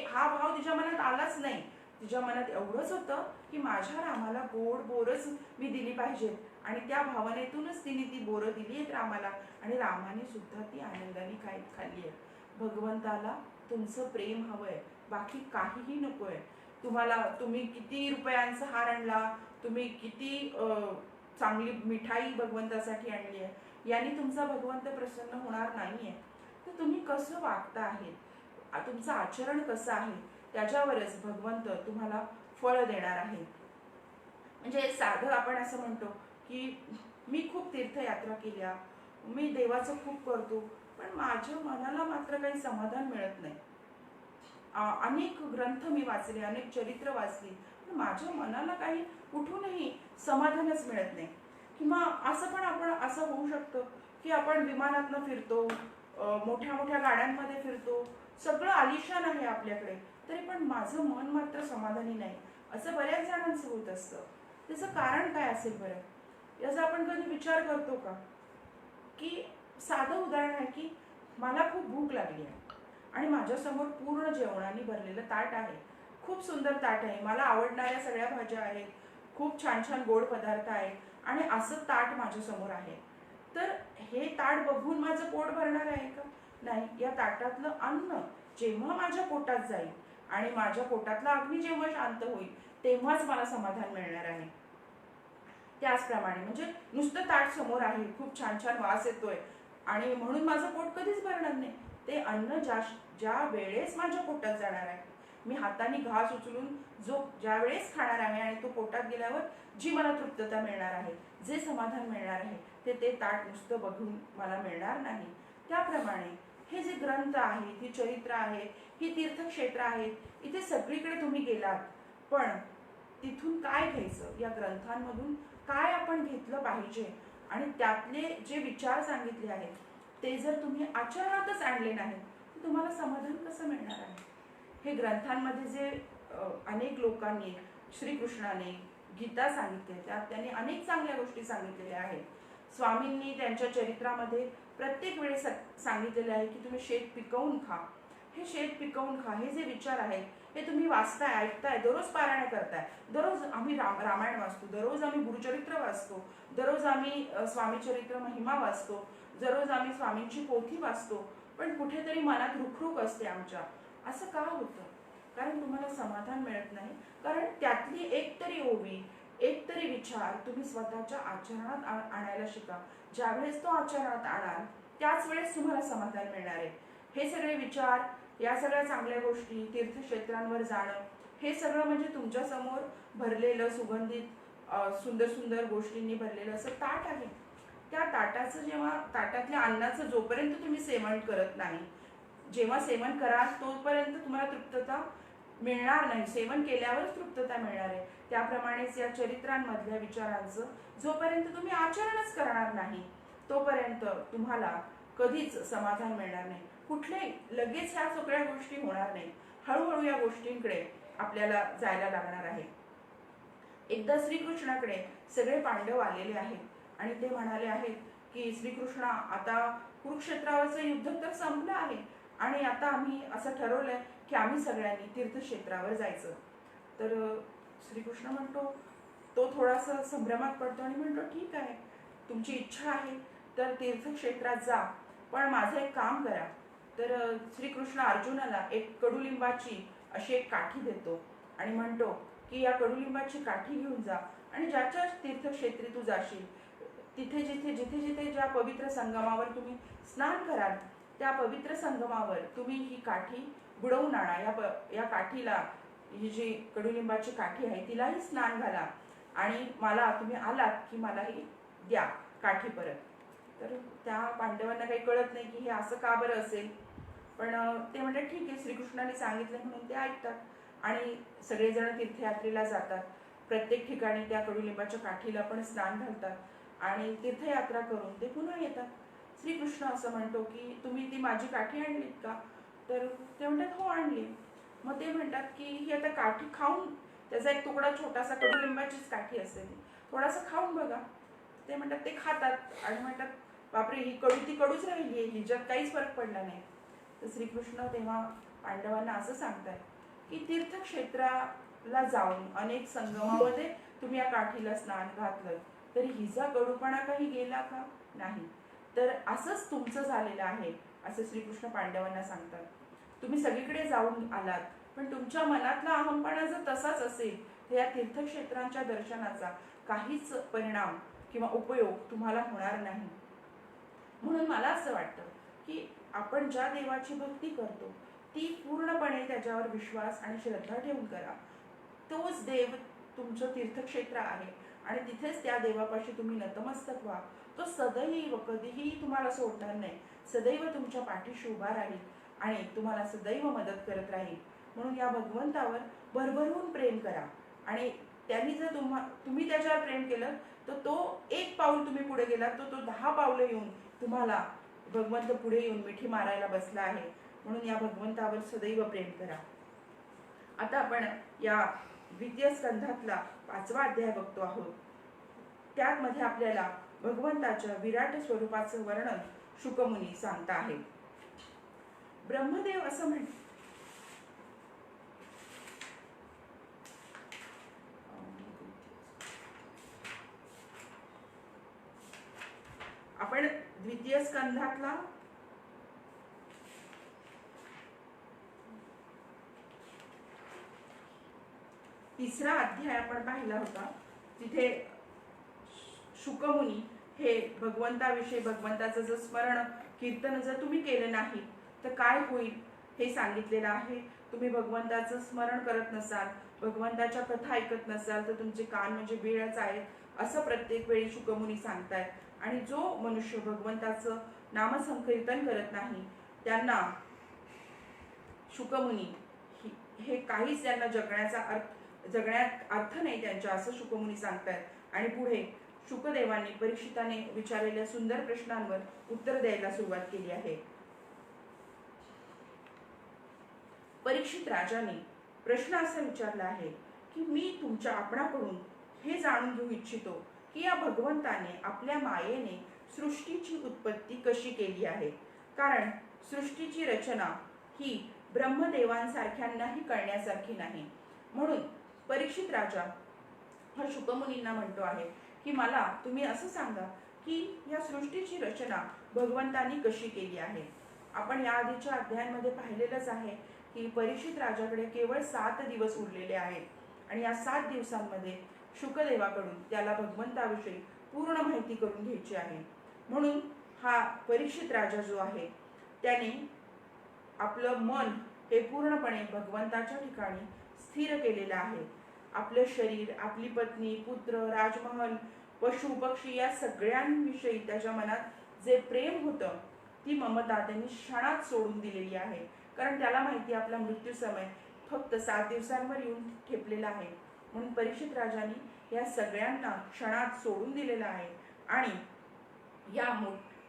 हा भाव तिच्या मनात आलाच नाही. तिच्या मनात एवढंच होतं की माझ्या रामाला गोड बोरच मी दिली पाहिजेत, आणि त्या भावनेतूनच तिने ती बोरं दिली आहेत रामाला, आणि रामाने सुद्धा ती आनंदाने खाल्ली आहे. भगवंताला तुमचं प्रेम हवंय, बाकी काहीही नकोय. तुम्ही किती रुपयांचा हार आणला, तुम्ही किती चांगली मिठाई भगवंतासाठी आणली आहे, याने तुमचा भगवंत प्रसन्न होणार नाहीये. तर तुम्ही कसं वागता आहे, तुमचं आचरण कसं आहे, त्याच्यावरच भगवंत तुम्हाला फळ देणार आहे. म्हणजे साधं आपण असं म्हणतो की मी खूप तीर्थयात्रा केल्या, मी देवाचं खूप करतो, पण माझ्या मनाला मात्र काही समाधान मिळत नाही. अनेक ग्रंथ मी वाचले, अनेक चरित्र वाचली, पण माझ्या मनाला काही कुठूनही समाधानच मिळत नाही. किंवा असं पण आपण असं होऊ शकतं की आपण विमानातनं फिरतो, मोठ्या मोठ्या गाड्यांमध्ये फिरतो, सगळं आलिशान आहे आपल्याकडे, तरी पण माझं मन मात्र समाधानी नाही. असं बऱ्याच जणांचं होत असतं. त्याचं कारण काय असेल बरं, याचा आपण कधी विचार करतो का? की साधं उदाहरण आहे की मला खूप भूक लागली आहे आणि माझ्यासमोर पूर्ण जेवणाने भरलेलं ताट आहे, खूप सुंदर ताट आहे, मला आवडणाऱ्या सगळ्या भाज्या आहेत, खूप छान छान गोड पदार्थ आहेत, आणि असं ताट माझ्यासमोर आहे. तर हे ताट बघून माझं पोट भरणार आहे का? नाही. या ताटातलं अन्न जेव्हा माझ्या पोटात जाईल आणि माझ्या पोटातला अग्नी जेव्हा शांत होईल, तेव्हाच मला समाधान मिळणार आहे. त्याचप्रमाणे म्हणजे नुसतं ताट समोर आहे, खूप छान छान वास येतोय आणि म्हणून माझं पोट कधीच भरणार नाही. ते अन्न ज्या वेळेस माझ्या पोटात जाणार आहे, मी हाताने घास उचलून ज्या वेळेस खाणार आहे आणि तो पोटात गेल्यावर जी मला तृप्तता मिळणार आहे, जे समाधान मिळणार आहे, ते ताट नुसतं बघून मला मिळणार नाही. त्याप्रमाणे हे जे ग्रंथ आहेत, ही चरित्र आहे, ही तीर्थक्षेत्र आहेत, इथे सगळीकडे तुम्ही गेलात, पण तिथून काय घ्यायचं, या ग्रंथांमधून काय आपण घेतलं पाहिजे, आणि त्यातले जे विचार सांगितले आहेत ते जर तुम्ही आचरणातच आणले नाहीत, तर तुम्हाला समाधान कसं मिळणार आहे? हे ग्रंथांमध्ये जे अनेक लोकांनी, श्रीकृष्णाने गीता सांगितली, त्यात त्यांनी अनेक चांगल्या गोष्टी सांगितलेल्या आहेत. स्वामींनी त्यांच्या चरित्रामध्ये प्रत्येक वेळेस सांगितलेले आहे की तुम्ही शेत पिकवून खा. हे शेत पिकवून खा, हे जे विचार आहेत, हे तुम्ही वाचताय, ऐकताय, दररोज पारायण करताय, दररोज आम्ही रामायण वाचतो, दररोज आम्ही गुरुचरित्र वाचतो, दररोज आम्ही स्वामी चरित्र महिमा वाचतो, दररोज आम्ही स्वामींची पोथी वाचतो, पण कुठेतरी मनात रुखरुख असते आमच्या. असं का होतं? कारण तुम्हाला समाधान मिळत नाही. कारण त्यातली एक तरी ओवी, एक तरी विचार तुम्ही स्वतःच्या आचरणात आणायला शिका. ज्यावेळेस तो आचरणात आणाल, त्याच वेळेस तुम्हाला समाधान मिळणार आहे. हे सगळे विचार, या सगळ्या चांगल्या गोष्टी, तीर्थक्षेत्रांवर जाणं, हे सगळं म्हणजे तुमच्या समोर भरलेलं, सुगंधित सुंदर सुंदर गोष्टींनी भरलेलं असं ताट आहे. त्या ताटातल्या अन्नाचं जोपर्यंत तुम्ही सेवन करत नाही, जेव्हा सेवन कराल तोपर्यंत तुम्हाला तृप्तता मिळणार नाही. सेवन केल्यावरच तृप्तता मिळणार आहे. त्याप्रमाणेच या चरित्रांमधल्या विचारांचं जोपर्यंत तुम्ही आचरणच करणार नाही, तोपर्यंत तुम्हाला कधीच समाधान मिळणार नाही. लगेच ह्या सगळ्या गोष्टी होणार नाही. हळूहळू या गोष्टींकडे आपल्याला जायला लागणार आहे. एकदा श्रीकृष्णाकडे सगळे पांडव आलेले आहेत आणि ते म्हणाले आहेत की श्रीकृष्णा, आता कुरुक्षेत्रावरचं युद्ध तर संपलं आहे आणि आता आम्ही असं ठरवलंय की आम्ही सगळ्यांनी तीर्थक्षेत्रावर जायचं. तर श्रीकृष्ण म्हणतो, तो थोडासा संभ्रमात पडतो आणि म्हणतो, ठीक आहे, तुमची इच्छा आहे तर तीर्थक्षेत्रात जा, पण माझं एक काम करा. तर श्रीकृष्ण अर्जुनाला एक कडुलिंबाची अशी एक काठी देतो आणि म्हणतो की या कडुलिंबाची काठी घेऊन जा आणि ज्याच्या तीर्थक्षेत्री तू जाशील, तिथे जिथे ज्या पवित्र संगमावर तुम्ही स्नान कराल, त्या पवित्र संगमावर तुम्ही ही काठी बुडवून आणा. या काठीला, ही जी कडुलिंबाची काठी आहे, तिलाही स्नान घाला आणि मला तुम्ही आलात की मलाही द्या काठी परत. तर त्या पांडवांना काही कळत नाही की हे असं का बरं असेल, पण ते म्हणतात ठीक आहे, श्रीकृष्णाने सांगितलं म्हणून ते ऐकतात आणि सगळेजण तीर्थयात्रेला जातात. प्रत्येक ठिकाणी त्या कडुलिंबाच्या काठीला पण स्नान घालतात आणि तीर्थयात्रा करून ते पुन्हा येतात. श्रीकृष्ण असं म्हणतो की तुम्ही ती माझी काठी आणलीत का? तर ते म्हणतात हो आणली. मग ते म्हणतात की ही आता काठी खाऊन, त्याचा एक तुकडा छोटासा, कडुलिंबाचीच काठी असेल, थोडासा खाऊन बघा. ते म्हणतात, ते खातात आणि म्हणतात बापरे, ही ती कडूच राहिली आहे, हिच्यात काहीच फरक पडला नाही. तर श्रीकृष्ण तेव्हा पांडवांना असं सांगतात की ला जाऊन अनेक संगमामध्ये तुम्ही या काठीला स्नान घातलं तरी हिचा कडूपणा काही गेला का? नाही. तर असंच तुमचं झालेलं आहे असे श्रीकृष्ण पांडवांना सांगतात. तुम्ही सगळीकडे जाऊन आलात, पण तुमच्या मनातला अहंपणा जर तसाच असेल तर या तीर्थक्षेत्रांच्या दर्शनाचा काहीच परिणाम किंवा उपयोग तुम्हाला होणार नाही. म्हणून मला असं वाटतं की आपण ज्या देवाची भक्ती करतो ती पूर्णपणे त्याच्यावर विश्वास आणि श्रद्धा ठेवून करा. तोच देव तुमचं तीर्थक्षेत्र आहे आणि तिथेच त्या देवापाशी तुम्ही नतमस्तक व्हा. तो सदैव कधीही तुम्हाला सोडणार नाही, सदैव तुमच्या पाठीशी उभा राहील आणि तुम्हाला सदैव मदत करत राहील. म्हणून या भगवंतावर भरभरून प्रेम करा आणि त्यांनी जर तुम्ही त्याच्यावर प्रेम केलं तर तो एक पाऊल तुम्ही पुढे गेलात तो 10 पावलं येऊन तुम्हाला भगवंत पुढे येऊन मिठी मारायला बसला आहे. म्हणून या भगवंतावर सदैव प्रेम करा. आता आपण या द्वितीय स्कंधातला 5वा अध्याय बघतो आहोत. त्यामध्ये आपल्याला भगवंताच्या विराट स्वरूपाचं वर्णन शुकमुनी सांगता आहे. ब्रह्मदेव असं म्हणतात, आपण द्वितीय स्कंधातला 3रा अध्याय आपण पाहिला होता. तिथे शुकमुनी हे भगवंताविषयी भगवंताचं जर स्मरण कीर्तन जर तुम्ही केलं नाही तर काय होईल हे सांगितलेलं आहे. तुम्ही भगवंताचं स्मरण करत नसाल, भगवंताच्या कथा ऐकत नसाल तर तुमचे कान म्हणजे बेळच आहेत असं प्रत्येक वेळी शुकमुनी सांगतायत. आणि जो मनुष्य भगवंताचं नामसंकीर्तन करत नाही त्यांना शुकमुनी हे काहीच त्यांना जगण्यात अर्थ नाही त्यांच्या असं शुकमुनी सांगतायत. आणि पुढे शुकदेवांनी परीक्षिताने विचारलेल्या सुंदर प्रश्नांवर उत्तर द्यायला सुरुवात केली आहे. परीक्षित राजाने प्रश्न असा विचारला आहे की मी तुमच्या आपणाकडून हे जाणून घेऊ इच्छितो की या भगवंताने आपल्या मायेने सृष्टीची उत्पत्ती कशी केली आहे. कारण सृष्टीची रचना ही ब्रह्मदेवांसारख्यांनाही कळण्यासारखी नाही. म्हणून परीक्षित राजा हा शुकमुनींना म्हणतो आहे की मला तुम्ही असं सांगा की या सृष्टीची रचना भगवंतांनी कशी केली आहे. आपण या आधीच्या अध्यायांमध्ये पाहिलेलंच आहे की परीक्षित राजाकडे केवळ 7 दिवस उरलेले आहेत आणि या 7 दिवसांमध्ये शुकदेवाकडून त्याला भगवंताविषयी पूर्ण माहिती करून घ्यायची आहे. म्हणून हा परीक्षित राजा जो आहे त्याने आपलं मन हे पूर्णपणे भगवंताच्या ठिकाणी स्थिर केलेलं आहे. आपलं शरीर, आपली पत्नी, पुत्र, राजमहल, पशु पक्षी या सगळ्यांविषयी त्याच्या मनात जे प्रेम होतं ती ममता त्यांनी क्षणात सोडून दिलेली आहे. कारण त्याला माहिती आपला मृत्यू समय फक्त 7 दिवसांवर येऊन ठेपलेला आहे. म्हणून परीक्षित राजांनी या सगळ्यांना क्षणात सोडून दिलेला आहे. आणि या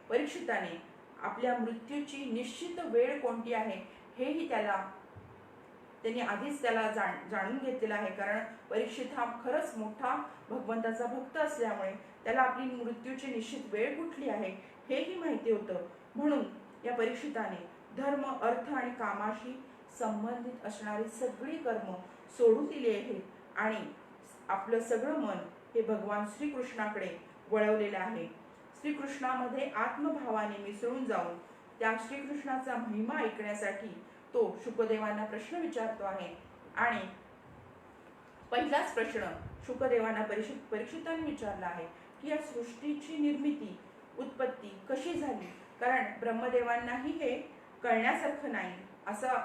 परीक्षिताने आपल्या मृत्यूची निश्चित वेळ कोणती आहे हेही त्यांनी आधीच त्याला जाणून घेतलेला आहे. कारण परीक्षित हा खरंच मोठा भगवंताचा भक्त असल्यामुळे त्याला आपली मृत्यूची निश्चित वेळ कुठली आहे हेही माहिती होतं. म्हणून या परीक्षिताने धर्म, अर्थ आणि कामाशी संबंधित असणारी सगळी कर्म सोडून दिली आहेत आणि आपलं सगळं मन हे भगवान श्रीकृष्णाकडे वळवलेलं आहे. श्रीकृष्णामध्ये आत्मभावाने मिसळून जाऊन त्या श्रीकृष्णाचा महिमा ऐकण्यासाठी तो शुकदेवांना प्रश्न विचारतो आहे. आणि पहिलाच प्रश्न शुकदेवांना परीक्षितांनी विचारला आहे की या सृष्टीची निर्मिती, उत्पत्ती कशी झाली. कारण ब्रह्मदेवांनाही हे कळण्यासारखं नाही असं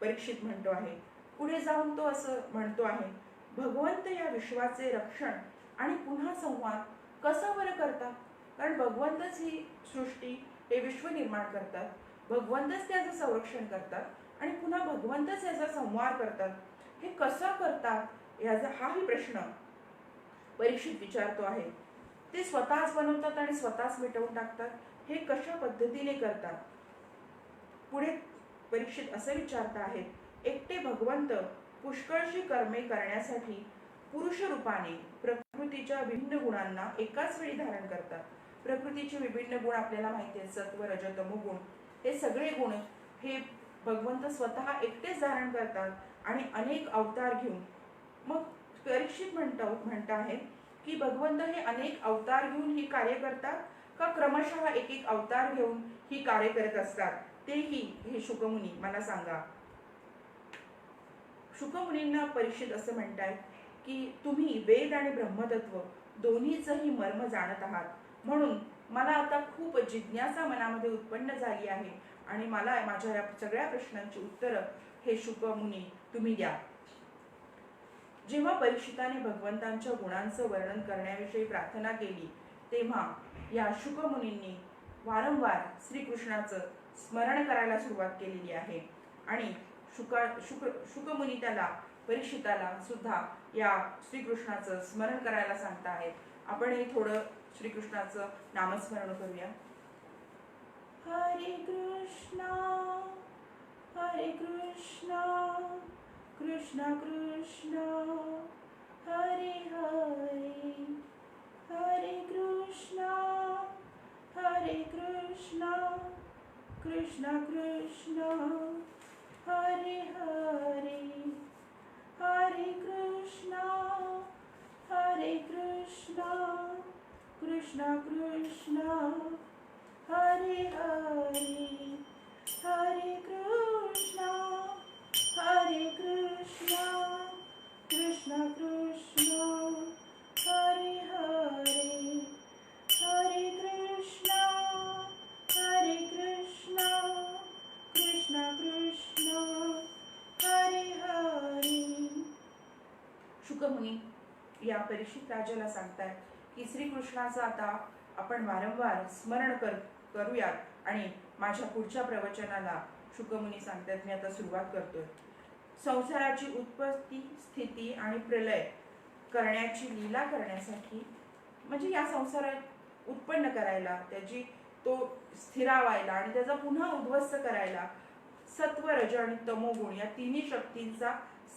परीक्षित म्हणतो आहे. पुढे जाऊन तो असं म्हणतो आहे, भगवंत या विश्वाचे रक्षण आणि पुन्हा संवाद कसा बरं करतात. कारण भगवंतच ही सृष्टी हे विश्व निर्माण करतात, भगवंतच त्याचं संरक्षण करतात आणि पुन्हा भगवंतच याचा संहार करतात. हे कसं करतात याचा हाही प्रश्न परीक्षित विचारतो आहे. ते स्वतःच बनवतात आणि स्वतःच मिटवून टाकतात, हे कशा पद्धतीने करतात. पुढे परीक्षित असं विचारता आहेत, एकटे भगवंत पुष्कळशी कर्मे करण्यासाठी पुरुष रूपाने प्रकृतीच्या विभिन्न गुणांना एकाच वेळी धारण करतात. प्रकृतीचे विभिन्न गुण आपल्याला माहिती आहेत, सत्व, रज, तमो गुण. हे सगळे गुण हे भगवंत स्वतः एकटेच धारण करतात आणि अनेक अवतार घेऊन मग परीक्षित म्हणत आहेत की भगवंत हे अनेक अवतार घेऊन ही कार्य करतात का क्रमशः एक एक अवतार घेऊन ही कार्य करत असतात, तेही हे शुकमुनी मला सांगा. शुकमुनींना परीक्षित असं म्हणतायत की तुम्ही वेद आणि ब्रह्मतत्व दोन्हीचंही मर्म जाणत आहात, म्हणून मला आता खूप जिज्ञासा मनामध्ये उत्पन्न झाली आहे आणि मला माझ्या या सगळ्या प्रश्नांची उत्तरं हे शुकमुनी तुम्ही द्या. जेव्हा परीक्षिताने भगवंतांच्या गुणांचं वर्णन करण्याविषयी प्रार्थना केली तेव्हा या शुकमुनींनी वारंवार श्रीकृष्णाचं स्मरण करायला सुरुवात केलेली आहे आणि शुकमुनी त्याला परीक्षिताला सुद्धा या श्रीकृष्णाचं स्मरण करायला सांगता आहेत. आपणही थोडं श्रीकृष्णाचं नामस्मरण करूया. हरे कृष्णा कृष्ण कृष्ण हरे हरे, हरे कृष्णा कृष्ण कृष्ण हरे हरे, हरे कृष्णा कृष्ण कृष्ण हरे हरे, हरे कृष्णा कृष्ण कृष्ण हरे हरे, हरे कृष्णा कृष्ण कृष्ण हरे हरे. शुकमुनी या परीक्षित राजाला सांगतात की श्रीकृष्णाचं आता आपण वारंवार स्मरण करूयात आणि माझ्या पुढच्या प्रवचनाला शुकमुनी सांगतात मी आता सुरुवात करतोय. संसाराची उत्पत्ती, स्थिती आणि प्रलय करण्याची लीला करण्यासाठी, म्हणजे या संसारात उत्पन्न करायला, त्याची तो स्थिरावायला आणि त्याचा पुन्हा उद्ध्वस्त करायला सत्व, रज आणि तमोगुण या तिन्ही शक्तींचा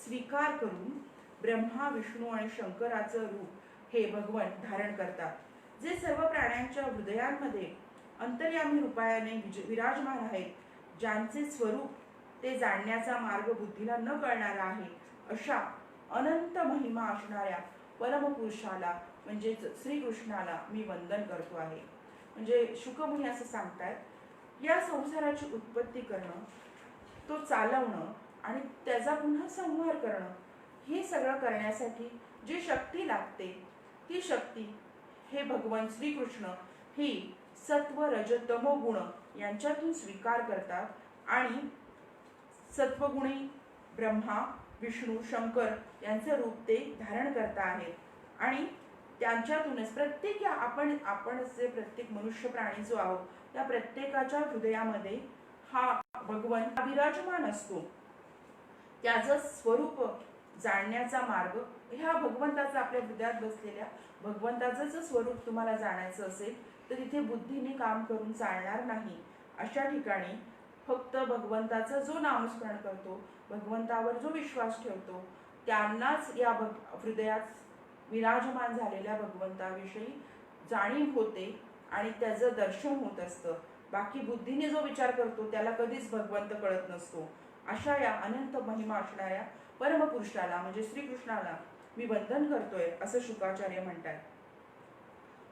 स्वीकार करून ब्रह्मा, विष्णू आणि शंकराचं रूप हे भगवान धारण करतात, जे सर्व प्राण्यांच्या हृदयांमध्ये अंतर्यामी रूपाने विराजमान आहेत, ज्यांचे स्वरूप ते जाणण्याचा मार्ग बुद्धीला न कळणारा आहे, अशा अनंत महिमा असणाऱ्या परमपुरुषाला म्हणजे श्रीकृष्णाला मी वंदन करतो आहे. म्हणजे शुकमुनी असं सांगतात, या संसाराची उत्पत्ती करणं, तो चालवणं आणि त्याचा पुन्हा संहार करणं, हे सगळं करण्यासाठी जी शक्ती लागते ती शक्ती हे भगवान श्रीकृष्ण ही सत्व, रज, तमो गुण यांच्यातून स्वीकार करतात आणि सत्वगुणी ब्रह्मा, विष्णू, शंकर यांचं रूप ते धारण करता आहेत आणि त्यांच्यातूनच प्रत्येक आपण जे प्रत्येक मनुष्य प्राणी जो आहोत त्या प्रत्येकाच्या हृदयामध्ये हा भगवान विराजमान असतो. त्याचं स्वरूप जाणण्याचा मार्ग ह्या भगवंताचा, आपल्या हृदयात बसलेल्या भगवंताचं जर स्वरूप तुम्हाला जाणायचं असेल तर इथे बुद्धीने काम करून चालणार नाही. अशा ठिकाणी फक्त भगवंताचं जो नामस्मरण करतो, भगवंतावर जो विश्वास ठेवतो, त्यांनाच या हृदयात विराजमान झालेल्या भगवंताविषयी जाणीव होते आणि त्याचं दर्शन होत असतं. बाकी बुद्धीने जो विचार करतो त्याला कधीच भगवंत कळत नसतो. अशा या अनंत महिमा असणाऱ्या परमपुरुषाला म्हणजे श्रीकृष्णाला मी वंदन करतोय असं शुकाचार्य म्हणतात.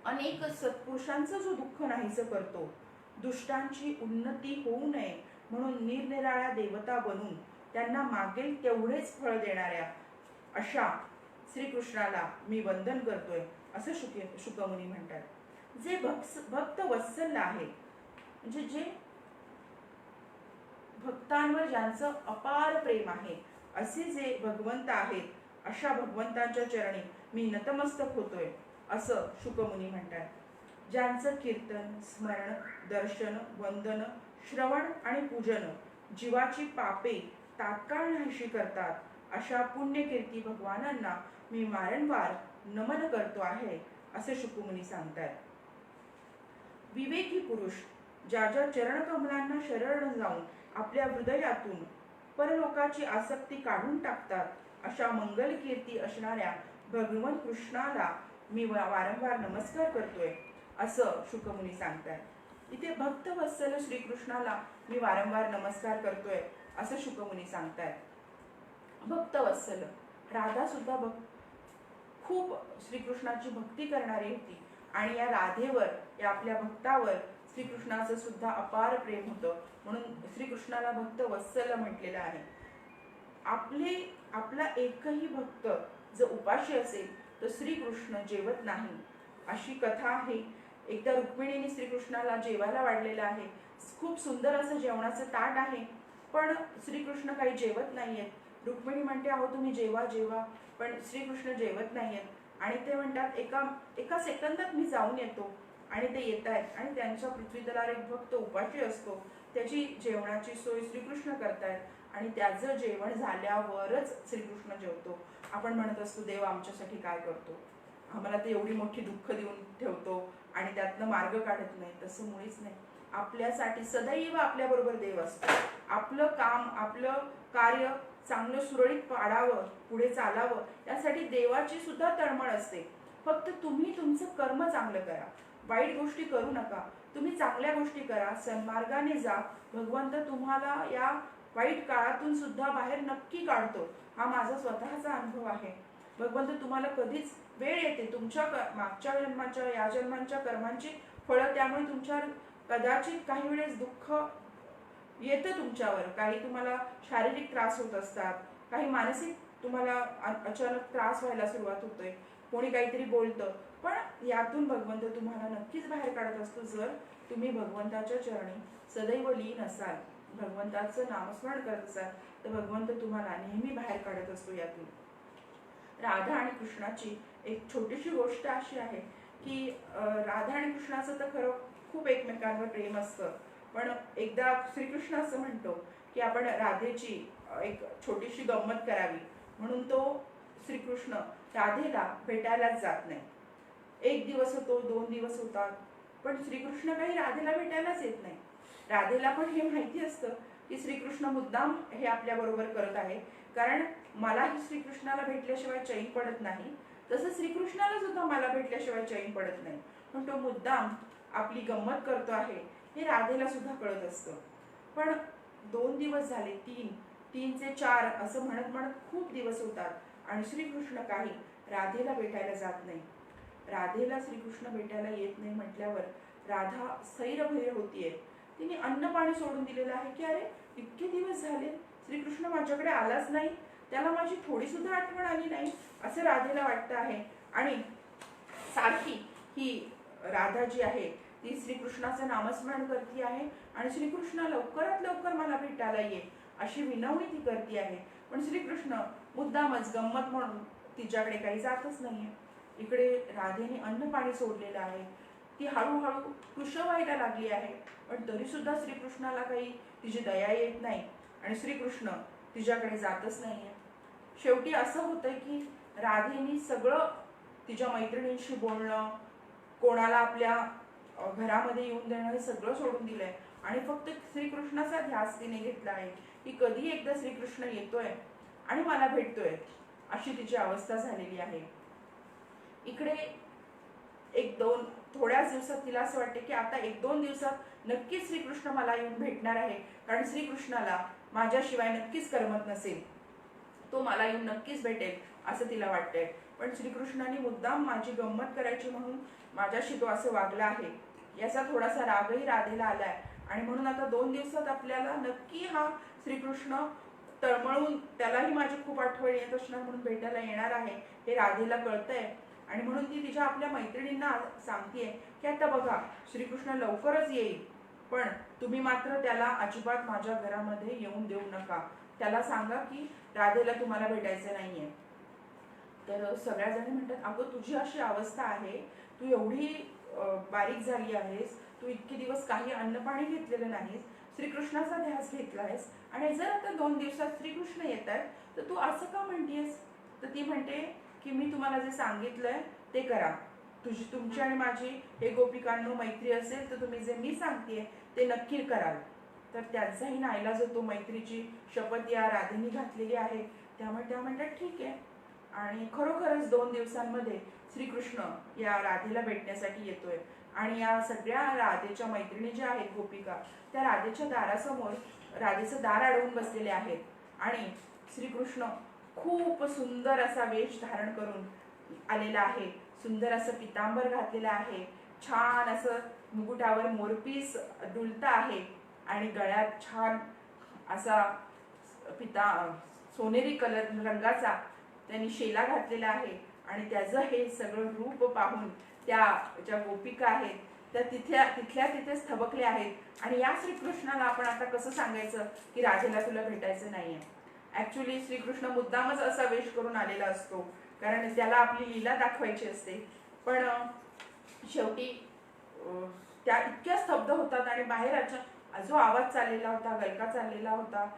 अनेक सत्पुरुषांचं जो दुःख नाहीसं करतो, दुष्टांची उन्नती होऊ नये म्हणून निरनिराळ्या देवता बनून त्यांना मागेल तेवढेच फळ देणाऱ्या अशा श्रीकृष्णाला मी वंदन करतोय असं शुकमुनी म्हणतात. जे भक्त वत्सल आहे, म्हणजे जे भक्तांवर ज्यांचं अपार प्रेम आहे, असे जे भगवंत आहेत, अशा भगवंतांच्या चरणी मी नतमस्तक होतोय असं शुकमुनी म्हणतात. ज्यांचं कीर्तन, स्मरण, दर्शन, वंदन, श्रवण आणि पूजन जीवाची पापे तात्काळ नाहीशी करतात, अशा पुण्यकीर्ती भगवानांना मी वारंवार नमन करतो आहे असे शुकमुनी सांगतात. विवेकी पुरुष ज्या ज्या चरण कमलांना शरण जाऊन आपल्या हृदयातून परलोकाची आसक्ती काढून टाकतात, अशा मंगल कीर्ती असणाऱ्या भगवान कृष्णाला मी वारंवार नमस्कार करतोय असं शुकमुनी सांगतात. इथे भक्तवत्सल श्रीकृष्णाला मी वारंवार नमस्कार करतोय असं शुकमुनी सांगतात. भक्तवत्सल राधा सुद्धा खूप श्रीकृष्णाची भक्ती करणारी होती आणि या राधेवर, या आपल्या भक्तावर श्रीकृष्णाचं सुद्धा अपार प्रेम होतं. म्हणून श्रीकृष्णाला भक्त वत्सल म्हटलेलं आहे. आपला एकही भक्त जर उपाशी असेल तर श्रीकृष्ण जेवत नाही, अशी कथा आहे. एकदा रुक्मिणीने श्रीकृष्णाला जेवायला वाढलेलं आहे. खूप सुंदर असं जेवणाचं ताट आहे, पण श्रीकृष्ण काही जेवत नाहीयेत. रुक्मिणी म्हणते, अहो तुम्ही जेवा जेवा, पण श्रीकृष्ण जेवत नाहीयेत. आणि ते म्हणतात, एका सेकंदात मी जाऊन येतो. आणि ते येत आहेत आणि त्यांच्या पृथ्वीतलावर एक भक्त उपाशी असतो, त्याची जेवणाची सोय श्रीकृष्ण करतायत आणि त्याचं जेवण झाल्यावरच श्रीकृष्ण जेवतो. आपण म्हणत असतो, देव आमच्यासाठी काय करतो, आम्हाला ते एवढी मोठी दुःख देऊन ठेवतो आणि त्यातनं मार्ग काढत नाही. तसं मुळीच नाही. आपल्यासाठी सदैव आपल्याबरोबर देव असतो. आपलं काम, आपलं कार्य चांगलं सुरळीत पाडावं, पुढे चालावं, यासाठी देवाची सुद्धा तळमळ असते. फक्त तुम्ही तुमचं कर्म चांगलं करा, वाईट गोष्टी करू नका. तुम्ही चांगल्या गोष्टी करा, सन्मार्गाने जा. भगवंत तुम्हाला या वाईट काळातून सुद्धा बाहेर नक्की काढतो. हा माझा स्वतःचा अनुभव आहे. भगवंत तुम्हाला कधीच वेळ येते, तुमच्या मागच्या जन्माच्या, या जन्मांच्या कर्मांची फळं, त्यामुळे तुमच्यावर कदाचित काही वेळेस दुःख येतं तुमच्यावर. काही तुम्हाला शारीरिक त्रास होत असतात, काही मानसिक तुम्हाला अचानक त्रास व्हायला सुरुवात होतोय, कोणी काहीतरी बोलतं, पण यातून भगवंत तुम्हाला नक्कीच बाहेर काढत असतो. जर तुम्ही भगवंताच्या चरणी सदैव लीन असाल, भगवंताचं नामस्मरण करत असाल, तर भगवंत तुम्हाला नेहमी बाहेर काढत असतो यातून. राधा आणि कृष्णाची एक छोटीशी गोष्ट अशी आहे की राधा आणि कृष्णाचं तर खरं खूप एकमेकांवर प्रेम असतं, पण एकदा श्रीकृष्ण असं म्हणतो की आपण राधेची एक छोटीशी गंमत करावी. म्हणून तो श्रीकृष्ण राधेला भेटायलाच जात नाही. 1 दिवस होतो, 2 दिवस होतात, पण श्रीकृष्ण काही राधेला भेटायलाच येत नाही. राधेला पण हे माहिती असतं की श्रीकृष्ण मुद्दाम हे आपल्या बरोबर करत आहे, कारण मलाही श्रीकृष्णाला भेटल्याशिवाय चैन पडत नाही, तसं श्रीकृष्णाला सुद्धा मला भेटल्याशिवाय चैन पडत नाही. पण तो मुद्दाम आपली गंमत करतो आहे हे राधेला सुद्धा कळत असतं. पण 2 दिवस झाले, 3चे 4 असं म्हणत म्हणत खूप दिवस होतात आणि श्रीकृष्ण काही राधेला भेटायला जात नाही. राधेला श्रीकृष्ण भेटायला येत नाही म्हटल्यावर राधा स्थैर्यभैर होतीये. तिने अन्न पाणी सोडून दिलेलं आहे की अरे इतके दिवस झाले श्रीकृष्ण माझ्याकडे आलाच नाही, त्याला माझी थोडी सुद्धा आठवण आली नाही, असं राधेला वाटतं आहे. आणि सारखी ही राधा जी आहे ती श्रीकृष्णाचं नामस्मरण करती आहे आणि श्रीकृष्ण लवकरात लवकर मला भेटायला ये अशी विनवणी ती करती आहे. पण श्रीकृष्ण मुद्दामच गंमत म्हणून तिच्याकडे काही जातच नाहीये. इकडे राधेने अन्न पाणी सोडलेलं आहे, ती हळूहळू कृश व्हायला लागली आहे, पण तरी सुद्धा श्रीकृष्णाला काही तिची दया येत नाही आणि श्रीकृष्ण तिच्याकडे जातच नाहीये. शेवटी असं होतंय की राधेने सगळं तिच्या मैत्रिणींशी बोलणं, कोणाला आपल्या घरामध्ये येऊन देणं, हे सगळं सोडून दिलंय आणि फक्त श्रीकृष्णाचा ध्यास तिने घेतला आहे की कधी एकदा श्रीकृष्ण येतोय आणि मला भेटतोय, अशी तिची अवस्था झालेली आहे. इकडे 1-2 थोड्याच दिवसात तिला असं वाटते की आता 1-2 दिवसात नक्कीच श्रीकृष्ण मला येऊन भेटणार आहे, कारण श्रीकृष्णाला माझ्याशिवाय नक्कीच करमत नसेल, तो मला येऊन नक्कीच भेटेल असं तिला वाटतंय. पण श्रीकृष्णाने मुद्दाम माझी गंमत करायची म्हणून माझ्याशी तो असं वागला आहे, याचा थोडासा रागही राधेला आलाय. आणि म्हणून आता 2 दिवसात आपल्याला नक्की हा श्रीकृष्ण तळमळून, त्यालाही माझी खूप आठवण येत असणार म्हणून भेटायला येणार आहे हे राधेला कळतंय. आणि म्हणून ती तिच्या आपल्या मैत्रिणींना सांगतेय की आता बघा श्रीकृष्ण लवकरच येईल, पण तुम्ही मात्र त्याला अजिबात माझ्या घरामध्ये येऊन देऊ नका. त्याला सांगा की राधेला तुम्हाला भेटायचं नाहीये. तर सगळ्या जणी म्हणतात, अगं तुझी अशी अवस्था आहे, तू एवढी बारीक झाली आहेस, तू इतके दिवस काही अन्न पाणी घेतलेलं नाहीस, श्रीकृष्णाचा ध्यास घेतलायस आणि जर आता 2 दिवसात श्रीकृष्ण येत आहेत तर तू असं का म्हणतेस. तर ती म्हणते की मी तुम्हाला जे सांगितलंय ते करा. तुमची आणि माझी हे गोपिकांनो मैत्री असेल तर तुम्ही जे मी सांगतेय ते नक्की कराल. तर त्याचाही नाईलाज होतो, मैत्रीची शपथ या राधेने घातलेली आहे, त्यामुळे त्या म्हणतात ठीक आहे. आणि खरोखरच 2 दिवसांमध्ये श्रीकृष्ण या राधेला भेटण्यासाठी येतोय आणि या सगळ्या राधेच्या मैत्रिणी ज्या आहेत गोपिका, त्या राधेच्या दारासमोर राधेचं दार अडवून बसलेले आहेत आणि श्रीकृष्ण खूप सुंदर असा वेश धारण करून आलेला आहे. सुंदर असं पितांबर घातलेलं आहे. छान असं मुकुटावर मोरपीस डुलता आहे आणि गळ्यात छान असा सोनेरी कलर रंगाचा त्यांनी शेला घातलेला आहे. आणि त्याचं हे सगळं रूप पाहून त्या ज्या गोपिका आहेत त्या तिथल्या तिथेच थबकल्या आहेत. आणि या श्रीकृष्णाला आपण आता कसं सांगायचं की राधेला तुला भेटायचं नाहीये. ऍक्च्युली श्रीकृष्ण मुद्दामच असा वेश करून आलेला असतो, कारण त्याला आपली लीला दाखवायची असते. पण शेवटी त्या इतक्या स्तब्ध होतात आणि बाहेर जो आवाज चाललेला होता, गलका चाललेला होता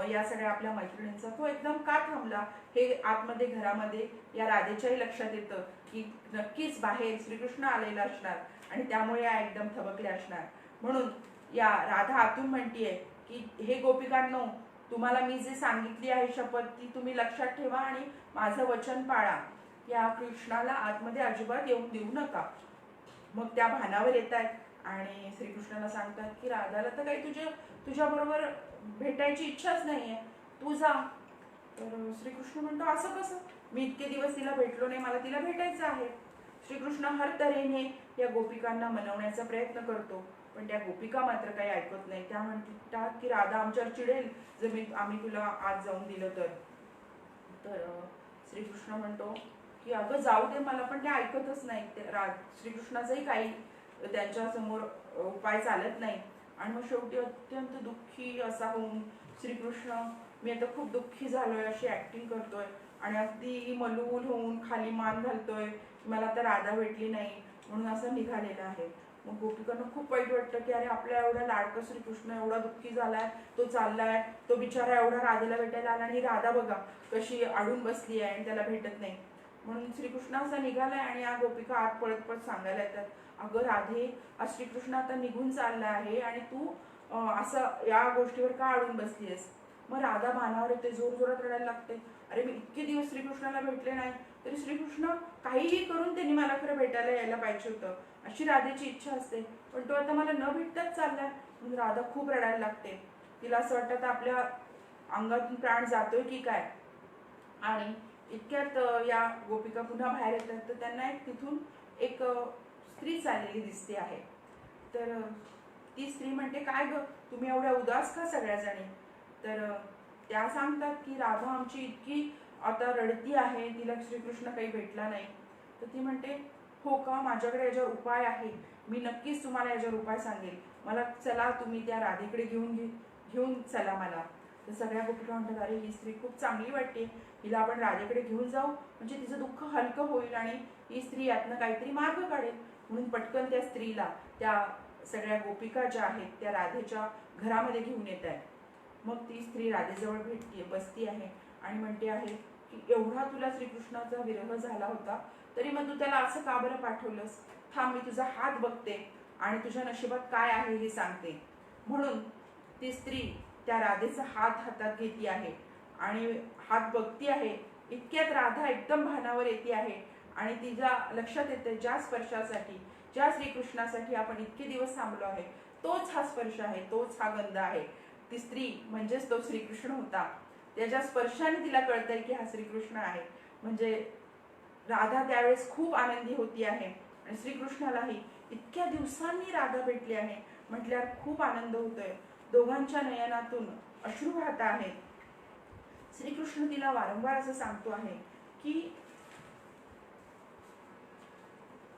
या सगळ्या आपल्या मैत्रिणींचा, तो एकदम का थांबला हे आतमध्ये घरामध्ये या राधेच्याही लक्षात येतं की नक्कीच बाहेर श्रीकृष्ण आलेला असणार आणि त्यामुळे या एकदम थबकल्या असणार. म्हणून या राधा आतून म्हणतीये की हे गोपिकांनो, तुम्हाला मी जे सांगितली आहे शपथ ती तुम्ही लक्षात ठेवा आणि माझं वचन पाळा. या कृष्णाला आतमध्ये अजिबात येऊन देऊ नका. मग त्या भानावर येत आहेत आणि श्रीकृष्णाला सांगतात की राधाला तर काही तुझ्या बरोबर भेटायची इच्छाच नाहीये, तू जा. तर श्रीकृष्ण म्हणतो असं कसं, मी इतके दिवस तिला भेटलो नाही, मला तिला भेटायचं आहे. श्रीकृष्ण हर तऱ्हेने या गोपिकांना मनवण्याचा प्रयत्न करतो, पण त्या गोपिका मात्र काही ऐकत नाही. त्या म्हणतात की राधा आमच्यावर चिडेल जर आम्ही तुला आज जाऊन दिलं तर श्रीकृष्ण म्हणतो की अगं जाऊ दे मला, पण त्या ऐकतच नाही. श्रीकृष्णाचाही काही त्यांच्या समोर उपाय चालत नाही. आणि मग शेवटी अत्यंत दुःखी असा होऊन श्रीकृष्ण, मी आता खूप दुःखी झालोय अशी ऍक्टिंग करतोय आणि अगदी मलूल होऊन खाली मान घालतोय, मला आता राधा भेटली नाही म्हणून असं निघालेलं आहे. मग गोपिकांना खूप वाईट वाटतं की अरे आपल्या एवढा लाडका श्रीकृष्ण एवढा दुःखी झालाय, तो चाललाय, तो बिचारा एवढा राधेला भेटायला आला आणि राधा बघा कशी अडून बसली आहे आणि त्याला भेटत नाही. म्हणून श्रीकृष्ण असा निघालाय आणि या गोपिका आत पळत पळत सांगायला येतात, अगं राधे, आज श्रीकृष्ण आता निघून चालला आहे आणि तू असं या गोष्टीवर का अडून बसलीयस. मग राधा भानावर येते, जोर जोरात रडायला लागते. अरे मी इतके दिवस श्रीकृष्णाला भेटले नाही, तरी श्रीकृष्ण काहीही करून त्यांनी मला खरं भेटायला यायला पाहिजे होतं अशी राधेची इच्छा असते, पण तो आता मला न भेटताच चाललाय. म्हणून राधा खूप रडायला लागते. तिला असं वाटतं आपल्या अंगातून प्राण जातोय की काय. आणि इतक्यात या गोपिका पुन्हा बाहेर येतात, तर त्यांना तिथून एक स्त्री चाललेली दिसते आहे. तर ती स्त्री म्हणते, काय ग तुम्ही एवढ्या उदास का सगळ्याजणी. तर त्या सांगतात की राधा आमची इतकी आता रडती आहे, तिला श्रीकृष्ण काही भेटला नाही. तर ती म्हणते, हो का, माझ्याकडे याच्यावर उपाय आहे, मी नक्कीच तुम्हाला याच्यावर उपाय सांगेल, मला चला तुम्ही त्या राधेकडे घेऊन चला मला. तर सगळ्या गोपिका म्हणतात, अरे ही स्त्री खूप चांगली वाटते, हिला आपण राधेकडे घेऊन जाऊ म्हणजे तिचं दुःख हलकं होईल आणि ही स्त्री यातनं काहीतरी मार्ग काढेल. म्हणून पटकन त्या स्त्रीला त्या सगळ्या गोपिका ज्या आहेत त्या राधेच्या घरामध्ये घेऊन येत आहेत. मग ती स्त्री राधेजवळ बसती आहे आणि म्हणते आहे की एवढा तुला श्रीकृष्णाचा विरह झाला होता, तरी मग तू त्याला असं का बरं पाठवलंस. थांब, मी तुझा हात बघते आणि तुझ्या नशिबात काय आहे हे सांगते. म्हणून ती स्त्री त्या राधेचा हात हातात घेती आहे आणि हात बघती आहे. इतक्यात राधा एकदम भानावर येते आहे आणि तिच्या लक्षात येते, ज्या स्पर्शासाठी, ज्या श्रीकृष्णासाठी आपण इतके दिवस थांबलो आहे, तोच हा स्पर्श आहे, तोच हा गंध आहे. ती स्त्री म्हणजेच तो श्रीकृष्ण होता. त्याच्या स्पर्शाने तिला कळतंय की हा श्रीकृष्ण आहे. म्हणजे राधा त्यावेळेस खूप आनंदी होती आहे आणि श्रीकृष्णालाही इतक्या दिवसांनी राधा भेटली आहे म्हटल्यावर खूप आनंद होतोय. दोघांच्या नयनातून अश्रू वाहत आहेत. श्रीकृष्ण तिला वारंवार असं सांगतो आहे की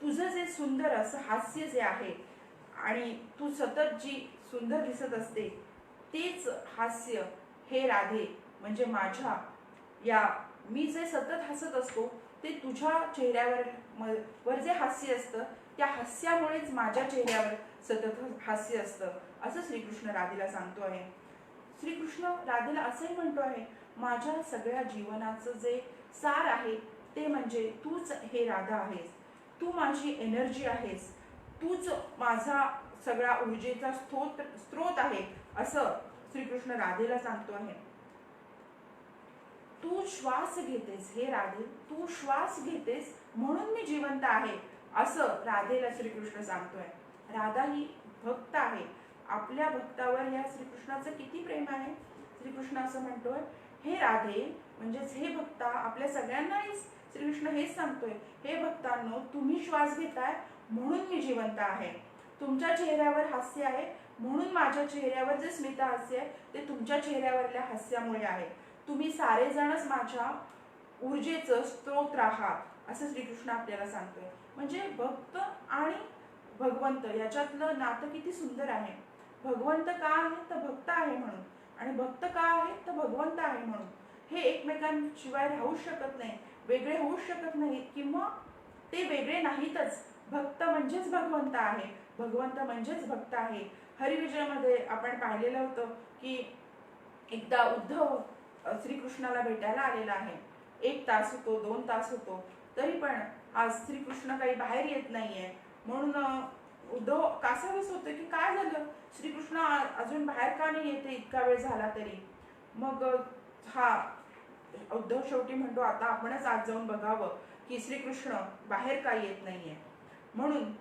तुझं जे सुंदर असं हास्य जे आहे आणि तू सतत जी सुंदर दिसत असते तेच हास्य हे राधे म्हणजे माझ्या मी जे सतत हसत असतो ते तुझ्या चेहऱ्यावर जे हास्य असतं त्या हास्यामुळेच माझ्या चेहऱ्यावर सतत हास्य असतं असं श्रीकृष्ण राधेला सांगतो आहे. श्रीकृष्ण राधेला असंही म्हणतो आहे, माझ्या सगळ्या जीवनाचं जे सार आहे ते म्हणजे तूच हे राधा आहेस, तू माझी एनर्जी आहेस, तूच माझा सगळा ऊर्जेचा स्रोत आहे असं श्रीकृष्ण राधेला सांगतो आहे. तू श्वास घेतेस हे राधे, तू श्वास घेतेस म्हणून मी जिवंत आहे असं राधेला श्रीकृष्ण सांगतोय. राधा ही भक्त आहे. आपल्या भक्तावर या श्रीकृष्णाचं किती प्रेम आहे. श्रीकृष्ण असं म्हणतोय, हे राधे म्हणजेच हे भक्ता, आपल्या सगळ्यांनाही श्रीकृष्ण हेच सांगतोय, हे भक्तांनो, तुम्ही श्वास घेताय म्हणून मी जिवंत आहे, तुमच्या चेहऱ्यावर हास्य आहे म्हणून माझ्या चेहऱ्यावर जे स्मित हास्य आहे ते तुमच्या चेहऱ्यावरल्या हास्यामुळे आहे, तुम्ही सारेजणच माझ्या ऊर्जेचं स्तोत्र आहात, असं श्रीकृष्ण आपल्याला सांगतोय. म्हणजे भक्त आणि भगवंत याच्यातलं नातं किती सुंदर आहे. भगवंत का आहे तर भक्त आहे म्हणून, आणि भक्त का आहे तर भगवंत आहे म्हणून. हे एकमेकांशिवाय राहू शकत नाही, वेगळे होऊ शकत नाहीत, किंवा ते वेगळे नाहीतच. भक्त म्हणजेच भगवंत आहे, भगवंत म्हणजेच भक्त आहे. हरिविजयमध्ये आपण पाहिलेलं होतं की एकदा उद्धव श्रीकृष्णाला भेटायला आलेला आहे. 1 तास होतो, 2 तास होतो, तरी पण आज श्रीकृष्ण काही बाहेर येत नाहीये. म्हणून उद्धव कासावीस होते की काय झालं, श्रीकृष्ण अजून बाहेर का नाही येते इतका वेळ झाला तरी. मग हा उद्धव शेवटी म्हणतो, आता आपणच आज जाऊन बघावं की श्रीकृष्ण बाहेर का येत नाहीये. म्हणून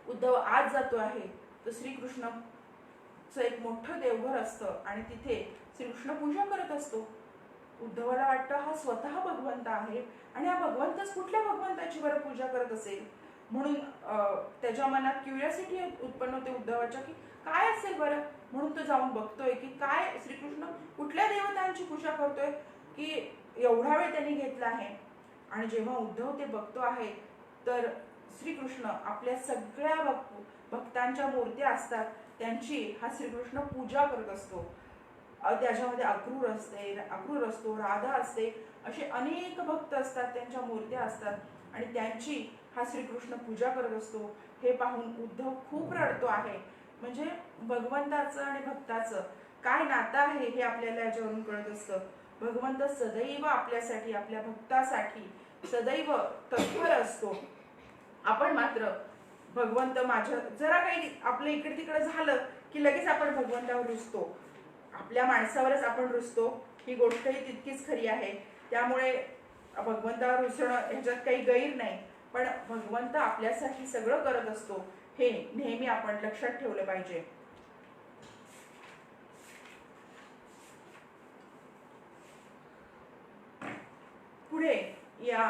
उद्धव आज जातो आहे. तर श्रीकृष्णचं एक मोठं देवघर असतं आणि तिथे श्रीकृष्ण पूजा करत असतो. उद्धवाला वाटतं हा स्वतः भगवंत आहे आणि हा भगवंतच कुठल्या भगवंताची बरं पूजा करत असेल. म्हणून त्याच्या मनात क्युरियोसिटी उत्पन्न होते उद्धवाच्या की काय असेल बरं. म्हणून तो जाऊन बघतोय की काय श्रीकृष्ण कुठल्या देवतांची पूजा करतोय की एवढा वेळ त्यांनी घेतला आहे. आणि जेव्हा उद्धव ते बघतो आहे तर श्रीकृष्ण आपल्या सगळ्या भक्तांच्या मूर्त्या असतात त्यांची हा श्रीकृष्ण पूजा करत असतो. त्याच्यामध्ये अक्रूर असतो, राधा असते, असे अनेक भक्त असतात, त्यांच्या मूर्त्या असतात आणि त्यांची हा श्रीकृष्ण पूजा करत असतो. हे पाहून उद्धव खूप रडतो आहे. म्हणजे भगवंताचं आणि भक्ताचं काय नातं आहे हे आपल्याला याच्यावरून कळत असतं. भगवंत सदैव आपल्यासाठी, आपल्या भक्तासाठी सदैव तत्पर असतो. आपण मात्र भगवंत माझ्या जरा काही आपलं इकडे तिकडे झालं की लगेच आपण भगवंतावर रुसतो, आपल्या माणसावरच आपण रुसतो. ही गोष्टही तितकीच खरी आहे. त्यामुळे भगवंतावर रुसणं ह्याच्यात काही गैर नाही, पण भगवंत आपल्यासाठी सगळं करत असतो हे नेहमी आपण लक्षात ठेवलं पाहिजे. पुढे या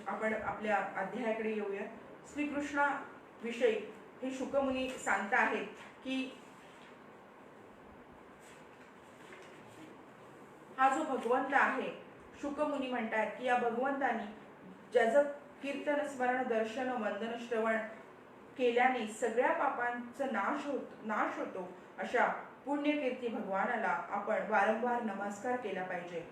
आपण आपल्या अध्यायाकडे येऊया. श्रीकृष्णा विषयी हे शुकमुनी सांगत आहेत की हा जो भगवंत आहे, शुकमुनी म्हणतात की या भगवंतानी ज्याचं कीर्तन स्मरण दर्शन वंदन श्रवण केल्याने सगळ्या पापांचा नाश होतो, अशा पुण्यकीर्ती भगवानाला आपण वारंवार नमस्कार केला पाहिजे.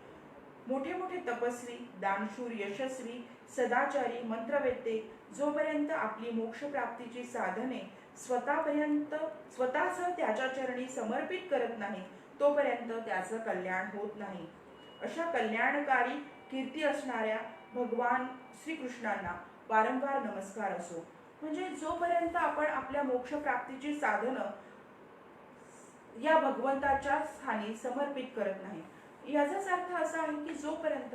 मोठे मोठे तपस्वी, दानशूर, यशस्वी, सदाचारी, मंत्रवेत्ते जोपर्यंत आपली मोक्षप्राप्तीची साधने स्वतःच त्याच्या चरणी समर्पित करत नाही तोपर्यंत त्याचं कल्याण होत नाही. अशा कल्याणकारी कीर्ती असणाऱ्या भगवान श्रीकृष्णांना वारंवार नमस्कार असो. म्हणजे जोपर्यंत आपण आपल्या मोक्षप्राप्तीची साधनं या भगवंताच्या स्थानी समर्पित करत नाही, याचाच अर्थ असा आहे की जोपर्यंत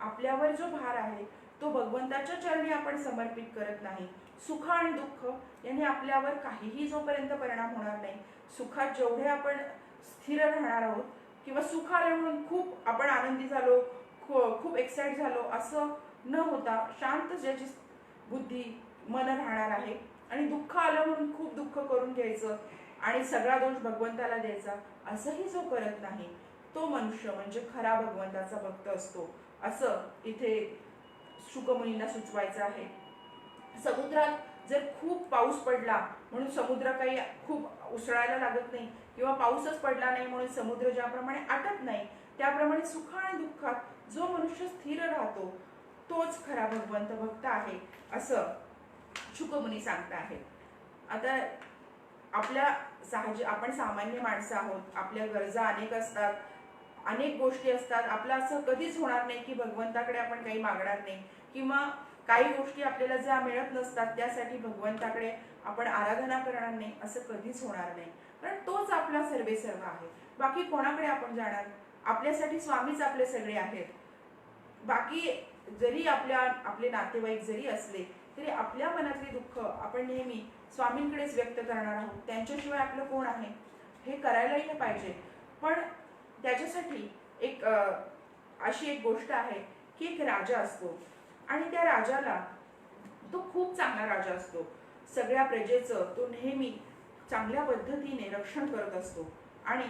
आपल्यावर जो भार आहे तो भगवंताच्या चरणी आपण समर्पित करत नाही, सुख आणि दुःख यांनी आपल्यावर काहीही जोपर्यंत परिणाम होणार नाही, सुखात जेवढे आपण स्थिर राहणार आहोत किंवा सुख आले म्हणून खूप आपण आनंदी झालो, खूप एक्साइट झालो असं न होता शांत ज्याची बुद्धी मन राहणार आहे, आणि दुःख आलं म्हणून खूप दुःख करून घ्यायचं आणि सगळा दोष भगवंताला द्यायचा असंही जो करत नाही तो मनुष्य म्हणजे खरा भगवंताचा भक्त असतो, असं इथे शुकमुनींना सुचवायचं आहे. समुद्रात जर खूप पाऊस पडला म्हणून समुद्र काही खूप उसळायला लागत नाही, किंवा पाऊसच पडला नाही म्हणून समुद्र ज्याप्रमाणे आटत नाही, त्याप्रमाणे सुख आणि दुःखात जो मनुष्य स्थिर राहतो तोच खरा भगवंत भक्त आहे, असं शुकमुनी सांगत आहेत. आता आपण सामान्य माणसं आहोत, आपल्या गरजा अनेक असतात, अनेक गोष्टी असतात. आपलं असं कधीच होणार नाही की भगवंताकडे आपण काही मागणार नाही, किंवा काही गोष्टी आपल्याला ज्या मिळत नसतात त्यासाठी भगवंताकडे आपण आराधना करणार नाही, असं कधीच होणार नाही. कारण तोच आपला सर्वेसर्व आहे. बाकी कोणाकडे आपण जाणार? आपल्यासाठी स्वामीच आपले सगळे आहेत. बाकी जरी आपले नातेवाईक जरी असले तरी आपल्या मनातले दुःख आपण नेहमी स्वामींकडेच व्यक्त करणार आहोत. त्यांच्याशिवाय आपलं कोण आहे? हे करायलाही पाहिजे. पण त्याच्यासाठी एक अशी एक गोष्ट आहे की एक राजा असतो आणि त्या राजाला, तो खूप चांगला राजा असतो, सगळ्या प्रजेचं तो नेहमी चांगल्या पद्धतीने रक्षण करत असतो आणि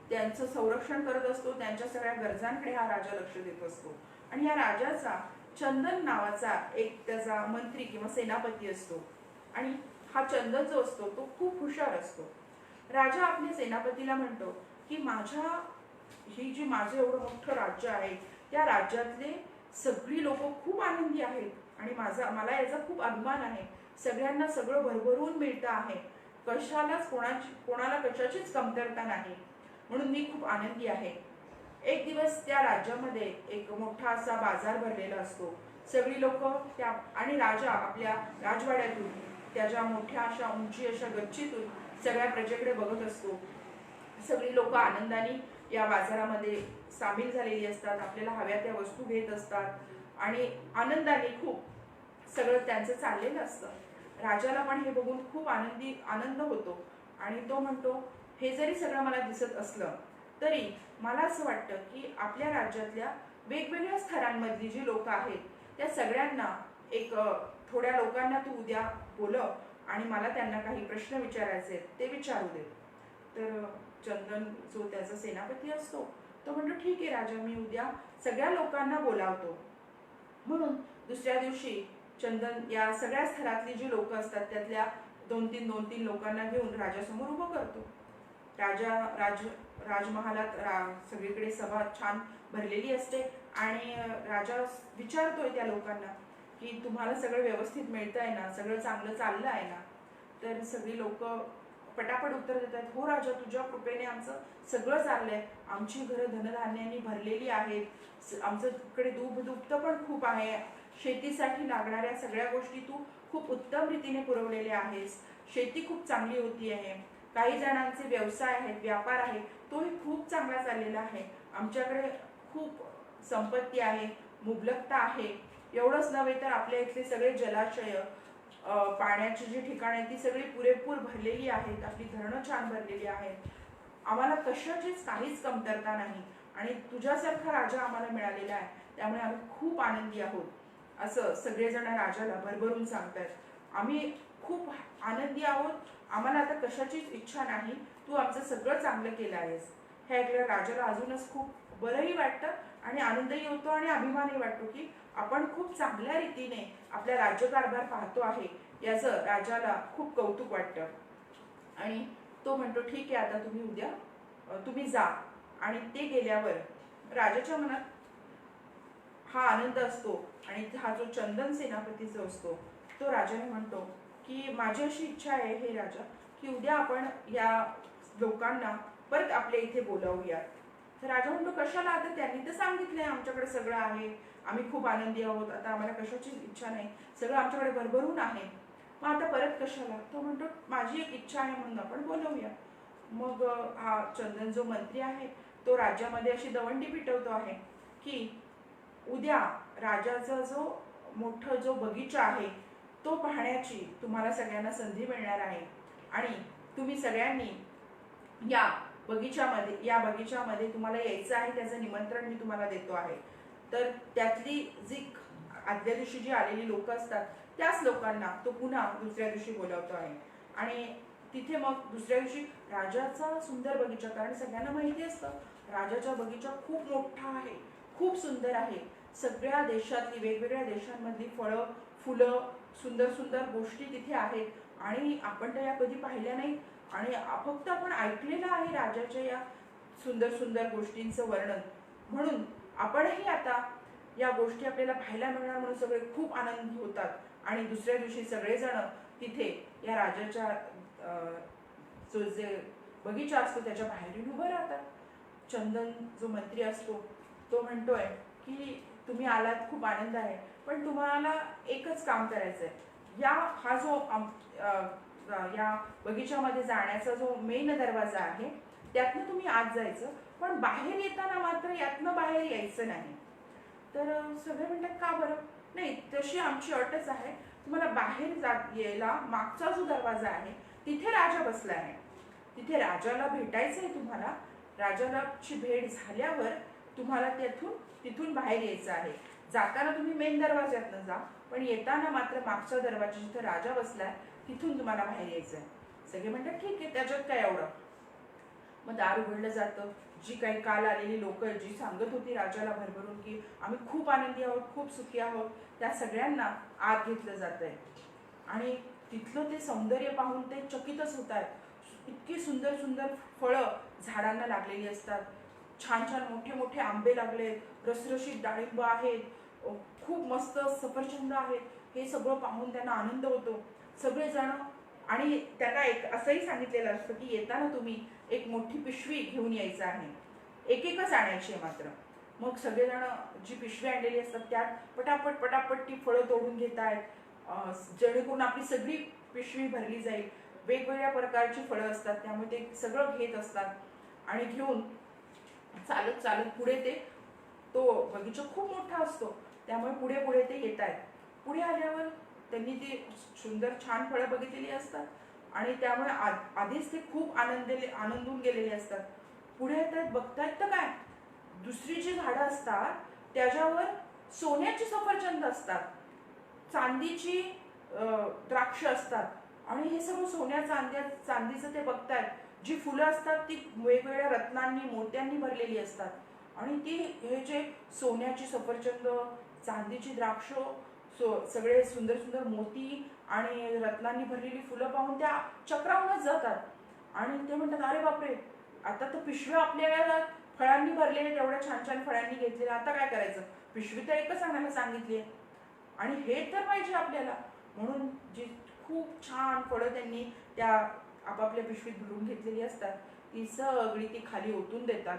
त्यांचं संरक्षण करत असतो, त्यांच्या सगळ्या गरजांकडे हा राजा लक्ष देत असतो. आणि या राजाचा चंदन नावाचा एक त्याचा मंत्री किंवा सेनापती असतो आणि हा चंदन जो असतो तो खूप हुशार असतो. राजा आपल्या सेनापतीला म्हणतो की ही जी माझं एवढं मोठं राज्य आहे त्या राज्यातले सगळी लोक खूप आनंदी आहेत आणि मला याचा खूप अभिमान आहे. सगळ्यांना सगळं भरभरून मिळतं आहे, कोणाला कशाचीच कमतरता नाही, म्हणून मी खूप आनंदी आहे. एक दिवस त्या राज्यामध्ये एक मोठा असा बाजार भरलेला असतो. सगळी लोक त्या आणि राजा आपल्या राजवाड्यातून त्याच्या मोठ्या अशा उंची अशा गच्चीतून सगळ्या प्रजेकडे बघत असतो. सगळी लोक आनंदाने या बाजारामध्ये सामील झालेली असतात, आपल्याला हव्या त्या वस्तू घेत असतात आणि आनंदाने खूप सगळं त्यांचं चाललेलं असतं. राजाला पण हे बघून खूप आनंद होतो आणि तो म्हणतो, हे जरी सगळं मला दिसत असलं तरी मला असं वाटतं की आपल्या राज्यातल्या वेगवेगळ्या स्तरांमधली जी लोक आहेत त्या सगळ्यांना थोड्या लोकांना तू उद्या बोलव आणि मला त्यांना काही प्रश्न विचारायचे ते विचारू दे. तर चंदन जो त्याचा सेनापती असतो तो म्हणतो, ठीक आहे राजा, मी उद्या सगळ्या लोकांना बोलावतो. म्हणून दुसऱ्या दिवशी चंदन या सगळ्या स्तरातली जी लोक असतात त्यातल्या दोन तीन लोकांना घेऊन राजासमोर उभं करतो. राजमहालात सगळीकडे सभा छान भरलेली असते आणि राजा विचारतोय त्या लोकांना की तुम्हाला सगळं व्यवस्थित मिळतंय ना, सगळं चांगलं चाललं आहे ना. तर सगळी लोक पटापट उत्तर देतात, हो राजा, तुझ्या कृपेने आमचं सगळं चाललंय, आमची घरं धनधान्यांनी भरलेली आहेत, आमचं इकडे दुभतं पण खूप आहे, शेतीसाठी लागणाऱ्या सगळ्या गोष्टी तू खूप उत्तम रीतीने पुरवलेल्या आहेस, शेती खूप चांगली होती आहे, काही जणांचे व्यवसाय आहेत, व्यापार आहे, तोही खूप चांगला चाललेला आहे, आमच्याकडे खूप संपत्ती आहे, मुबलकता आहे. एवढंच नव्हे तर आपल्या इथले सगळे जलाशय, पाण्याची जी ठिकाणे ती सगळी पुरेपूर भरलेली आहेत, आपली धरणं छान भरलेली आहेत, आम्हाला कशाचीच काहीच कमतरता नाही आणि तुझ्यासारखा राजा आम्हाला मिळालेला आहे, त्यामुळे आम्ही खूप आनंदी आहोत, असं सगळेजण राजाला भरभरून सांगतात. आम्ही खूप आनंदी आहोत, आम्हाला आता कशाचीच इच्छा नाही, तू आमचं सगळं चांगलं केलं आहेस. हे ऐकलं राजाला अजूनच खूप बरंही वाटतं आणि आनंदही होतो आणि अभिमानही वाटतो की आपण खूप चांगल्या रीतीने आपला राज्यकारभार पाहतो आहे, याचं राजाला खूप कौतुक वाटतं. आणि तो म्हणतो, ठीक आहे, आता तुम्ही जा. आणि ते गेल्यावर राजाच्या मनात हा आनंद असतो आणि हा जो चंदन सेनापती जो असतो तो राजाने म्हणतो की माझी अशी इच्छा आहे हे राजा की उद्या आपण या लोकांना परत आपल्या इथे बोलावूया. तर राजा म्हणतो, कशाला, आता त्यांनी तर सांगितलंय आमच्याकडे सगळं आहे, आम्ही खूप आनंदी आहोत, आता आम्हाला कशाची इच्छा नाही, सगळं आमच्याकडे भरभरून आहे, मग आता परत कशाला. तो म्हणतो, माझी एक इच्छा आहे म्हणून आपण बोलवूया. मग हा चंदन जो मंत्री आहे तो राज्यामध्ये अशी दवंडी पिटवतो आहे की उद्या राजाचा जो बगीचा आहे तो पाहण्याची तुम्हाला सगळ्यांना संधी मिळणार आहे आणि तुम्ही सगळ्यांनी या बगीच्यामध्ये तुम्हाला यायचं आहे, त्याचं निमंत्रण मी तुम्हाला देतो आहे. तर त्यातली जी आदल्या दिवशी जी आलेली लोक असतात त्याच लोकांना तो पुन्हा दुसऱ्या दिवशी बोलावतो आहे आणि तिथे मग दुसऱ्या दिवशी राजाचा सुंदर बगीचा, कारण सगळ्यांना माहिती असतं राजाचा बगीचा खूप मोठा आहे, खूप सुंदर आहे, सगळ्या देशातली वेगवेगळ्या देशांमधली फळं फुलं सुंदर सुंदर गोष्टी तिथे आहेत आणि आपण तर या कधी पाहिल्या नाही आणि फक्त आपण ऐकलेलं आहे राजाच्या या सुंदर सुंदर गोष्टींचं वर्णन, म्हणून आपणही आता या गोष्टी आपल्याला पाहायला मिळणार म्हणून सगळे खूप आनंदी होतात आणि दुसऱ्या दिवशी सगळेजण तिथे या राजाच्या जो जे बगीचा असतो त्याच्या बाहेरून उभं राहतात. चंदन जो मंत्री असतो तो म्हणतोय की तुम्ही आलात, खूप आनंद आहे, पण तुम्हाला एकच काम करायचंय, या बगीच्यामध्ये जाण्याचा जो मेन दरवाजा आहे त्यातनं तुम्ही आत जायचं, पण बाहेर येताना मात्र यातनं बाहेर यायचं नाही. तर सगळे म्हणतात, का बरं. नाही, तशी आमची अटच आहे, तुम्हाला बाहेर यायला मागचा जो दरवाजा आहे तिथे राजा बसला आहे, तिथे राजाला भेटायचंय तुम्हाला. राजाची भेट झाल्यावर तुम्हाला तिथून बाहेर यायचं आहे. जाताना तुम्ही मेन दरवाज्यातनं जा, पण येताना मात्र मागचा दरवाजा जिथे राजा बसलाय तिथून तुम्हाला बाहेर यायचं आहे. सगळे म्हणतात ठीक आहे, त्याच्यात काय एवढं. मग दार उघडलं जातं. जी काही काल आलेली लोक जी सांगत होती राजाला भरभरून की आम्ही खूप आनंदी आहोत, खूप सुखी आहोत, त्या सगळ्यांना आत घेतलं जात आहे. आणि तिथलं ते सौंदर्य पाहून ते चकितच होत आहेत. इतकी सुंदर सुंदर फळं झाडांना लागलेली असतात. छान छान मोठे मोठे आंबे लागलेत, रसरशीत डाळिंब आहेत, खूप मस्त सफरचंद आहेत. हे सगळं पाहून त्यांना आनंद होतो. सगळेजण. आणि त्यांना एक असंही सांगितलेलं असतं की येताना तुम्ही एक मोठी पिशवी घेऊन यायचं आहे. एकच आणायची आहे मात्र. मग सगळेजण जी पिशवी आणलेली असतात त्यात पटापट पटापट ती फळं तोडून घेत आहेत, जेणेकरून आपली सगळी पिशवी भरली जाईल. वेगवेगळ्या प्रकारची फळं असतात, त्यामुळे ते सगळं घेत असतात. आणि घेऊन चालत चालत पुढे तो बगीचा खूप मोठा असतो, त्यामुळे पुढे पुढे ते येत आहेत. पुढे आल्यावर त्यांनी ती सुंदर छान फळं बघितलेली असतात आणि त्यामुळे आधीच ते खूप आनंदून गेलेले असतात. पुढे येतात, बघतायत तर काय, दुसरी जी झाडं असतात त्याच्यावर सोन्याची सफरचंद असतात, चांदीची द्राक्ष असतात. आणि हे सगळं सोन्या चांदीचं ते बघतायत. जी फुलं असतात ती वेगवेगळ्या रत्नांनी मोत्यांनी भरलेली असतात. आणि ती हे जे सोन्याची सफरचंद, चांदीची द्राक्ष, सगळे सुंदर सुंदर मोती आणि रत्नांनी भरलेली फुलं पाहून त्या चक्रावूनच जातात. आणि ते म्हणतात अरे बापरे, आता तर पिशव्या आपल्याला फळांनी भरलेल्या, तेवढ्या छान छान फळांनी घेतलेल्या, आता काय करायचं, पिशवी तर एकच आणायला सांगितली आहे आणि हे तर पाहिजे आपल्याला. म्हणून जी खूप छान फळं त्यांनी त्या आपापल्या पिशवीत भरून घेतलेली असतात ती सगळी ती खाली ओतून देतात.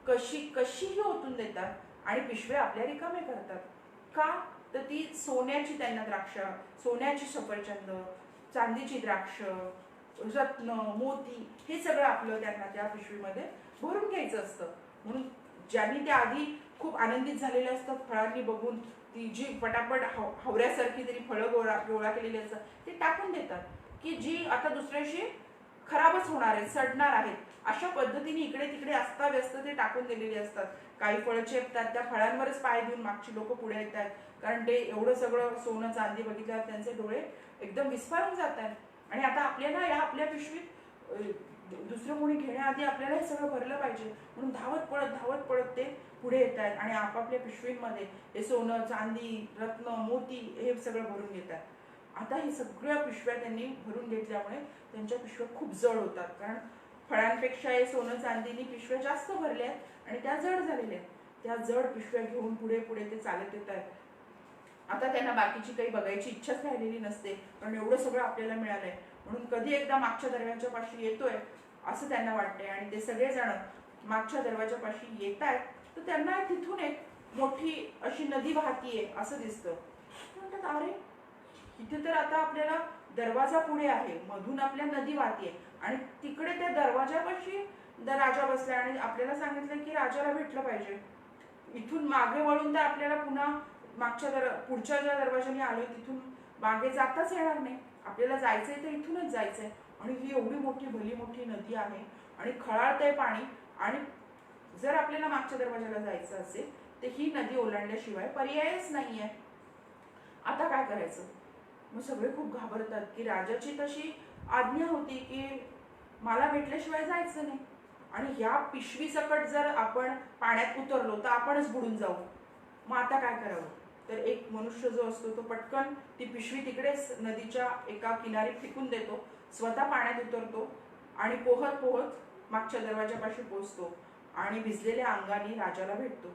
कशीही ओतून देतात आणि पिशव्या आपल्या रिकामे करतात. का तर ती सोन्याची त्यांना द्राक्ष, सोन्याची सफरचंद, चांदीची द्राक्ष, रत्न, मोती, हे सगळं आपलं त्यांना त्या पिशवीमध्ये भरून घ्यायचं असतं. म्हणून ज्यांनी त्या आधी खूप आनंदित झालेले असतात फळांनी बघून, ती जी पटापट हवऱ्यासारखी तरी फळं गोळा केलेली असतात ते टाकून देतात की जी आता दुसऱ्याशी खराबच होणार आहेत, सडणार आहेत. अशा पद्धतीने इकडे तिकडे अस्ताव्यस्त ते टाकून दिलेली असतात. काही फळं चेपतात, त्या फळांवरच पाय देऊन मागची लोक पुढे येतात, कारण ते एवढं सगळं सोनं चांदी बघितल्यावर त्यांचे डोळे एकदम विस्फारून जात आहेत. आणि आता आपल्याला या आपल्या पिशवीत दुसरं कोणी घेण्याआधी आपल्याला हे सगळं भरलं पाहिजे, म्हणून धावत पळत ते पुढे येत आहेत आणि आपापल्या पिशवींमध्ये हे सोनं चांदी रत्न मोती हे सगळं भरून घेतात. आता हे सगळ्या पिशव्या त्यांनी भरून घेतल्यामुळे त्यांच्या पिशव्या खूप जड होतात, कारण फळांपेक्षा हे सोनं चांदीनी पिशव्या जास्त भरल्या आहेत आणि त्या जड झालेल्या आहेत. त्या जड पिशव्या घेऊन पुढे पुढे ते चालत येत आहेत. आता त्यांना बाकीची काही बघायची इच्छाच राहिलेली नसते, कारण एवढं सगळं आपल्याला मिळालंय. म्हणून कधी एकदा मागच्या दरवाजापाशी येतोय असं त्यांना वाटतंय. आणि ते सगळेजण मागच्या दरवाजापाशी येत आहेत तर त्यांना तिथून एक मोठी अशी नदी वाहतीये असं दिसतं. म्हणतात अरे, इथे तर आता आपल्याला दरवाजा पुढे आहे, मधून आपल्या नदी वाहतीये आणि तिकडे त्या दरवाजापाशी राजा बसला आणि आपल्याला सांगितलं की राजाला भेटलं पाहिजे. इथून मागे वळून तर आपल्याला पुन्हा पुढच्या ज्या दरवाजाने आलोय तिथून मागे जाताच येणार नाही. आपल्याला जायचंय तर इथूनच जायचंय. आणि ही एवढी मोठी भली मोठी नदी आहे आणि खळाळतंय पाणी, आणि जर आपल्याला मागच्या दरवाजाला जायचं असेल तर ही नदी ओलांडल्याशिवाय पर्यायच नाहीये. आता काय करायचं. मग सगळे खूप घाबरतात की राजाची तशी आज्ञा होती की मला भेटल्याशिवाय जायचं नाही, आणि ह्या पिशवी सकट जर आपण पाण्यात उतरलो तर आपणच बुडून जाऊ. मग आता काय करावं. तर एक मनुष्य जो असतो तो पटकन ती पिशवी तिकडेच नदीच्या एका किनारी फेकून देतो, स्वतः पाण्यात उतरतो आणि पोहत पोहत मागच्या दरवाजापाशी पोहोचतो आणि भिजलेल्या अंगाने राजाला भेटतो.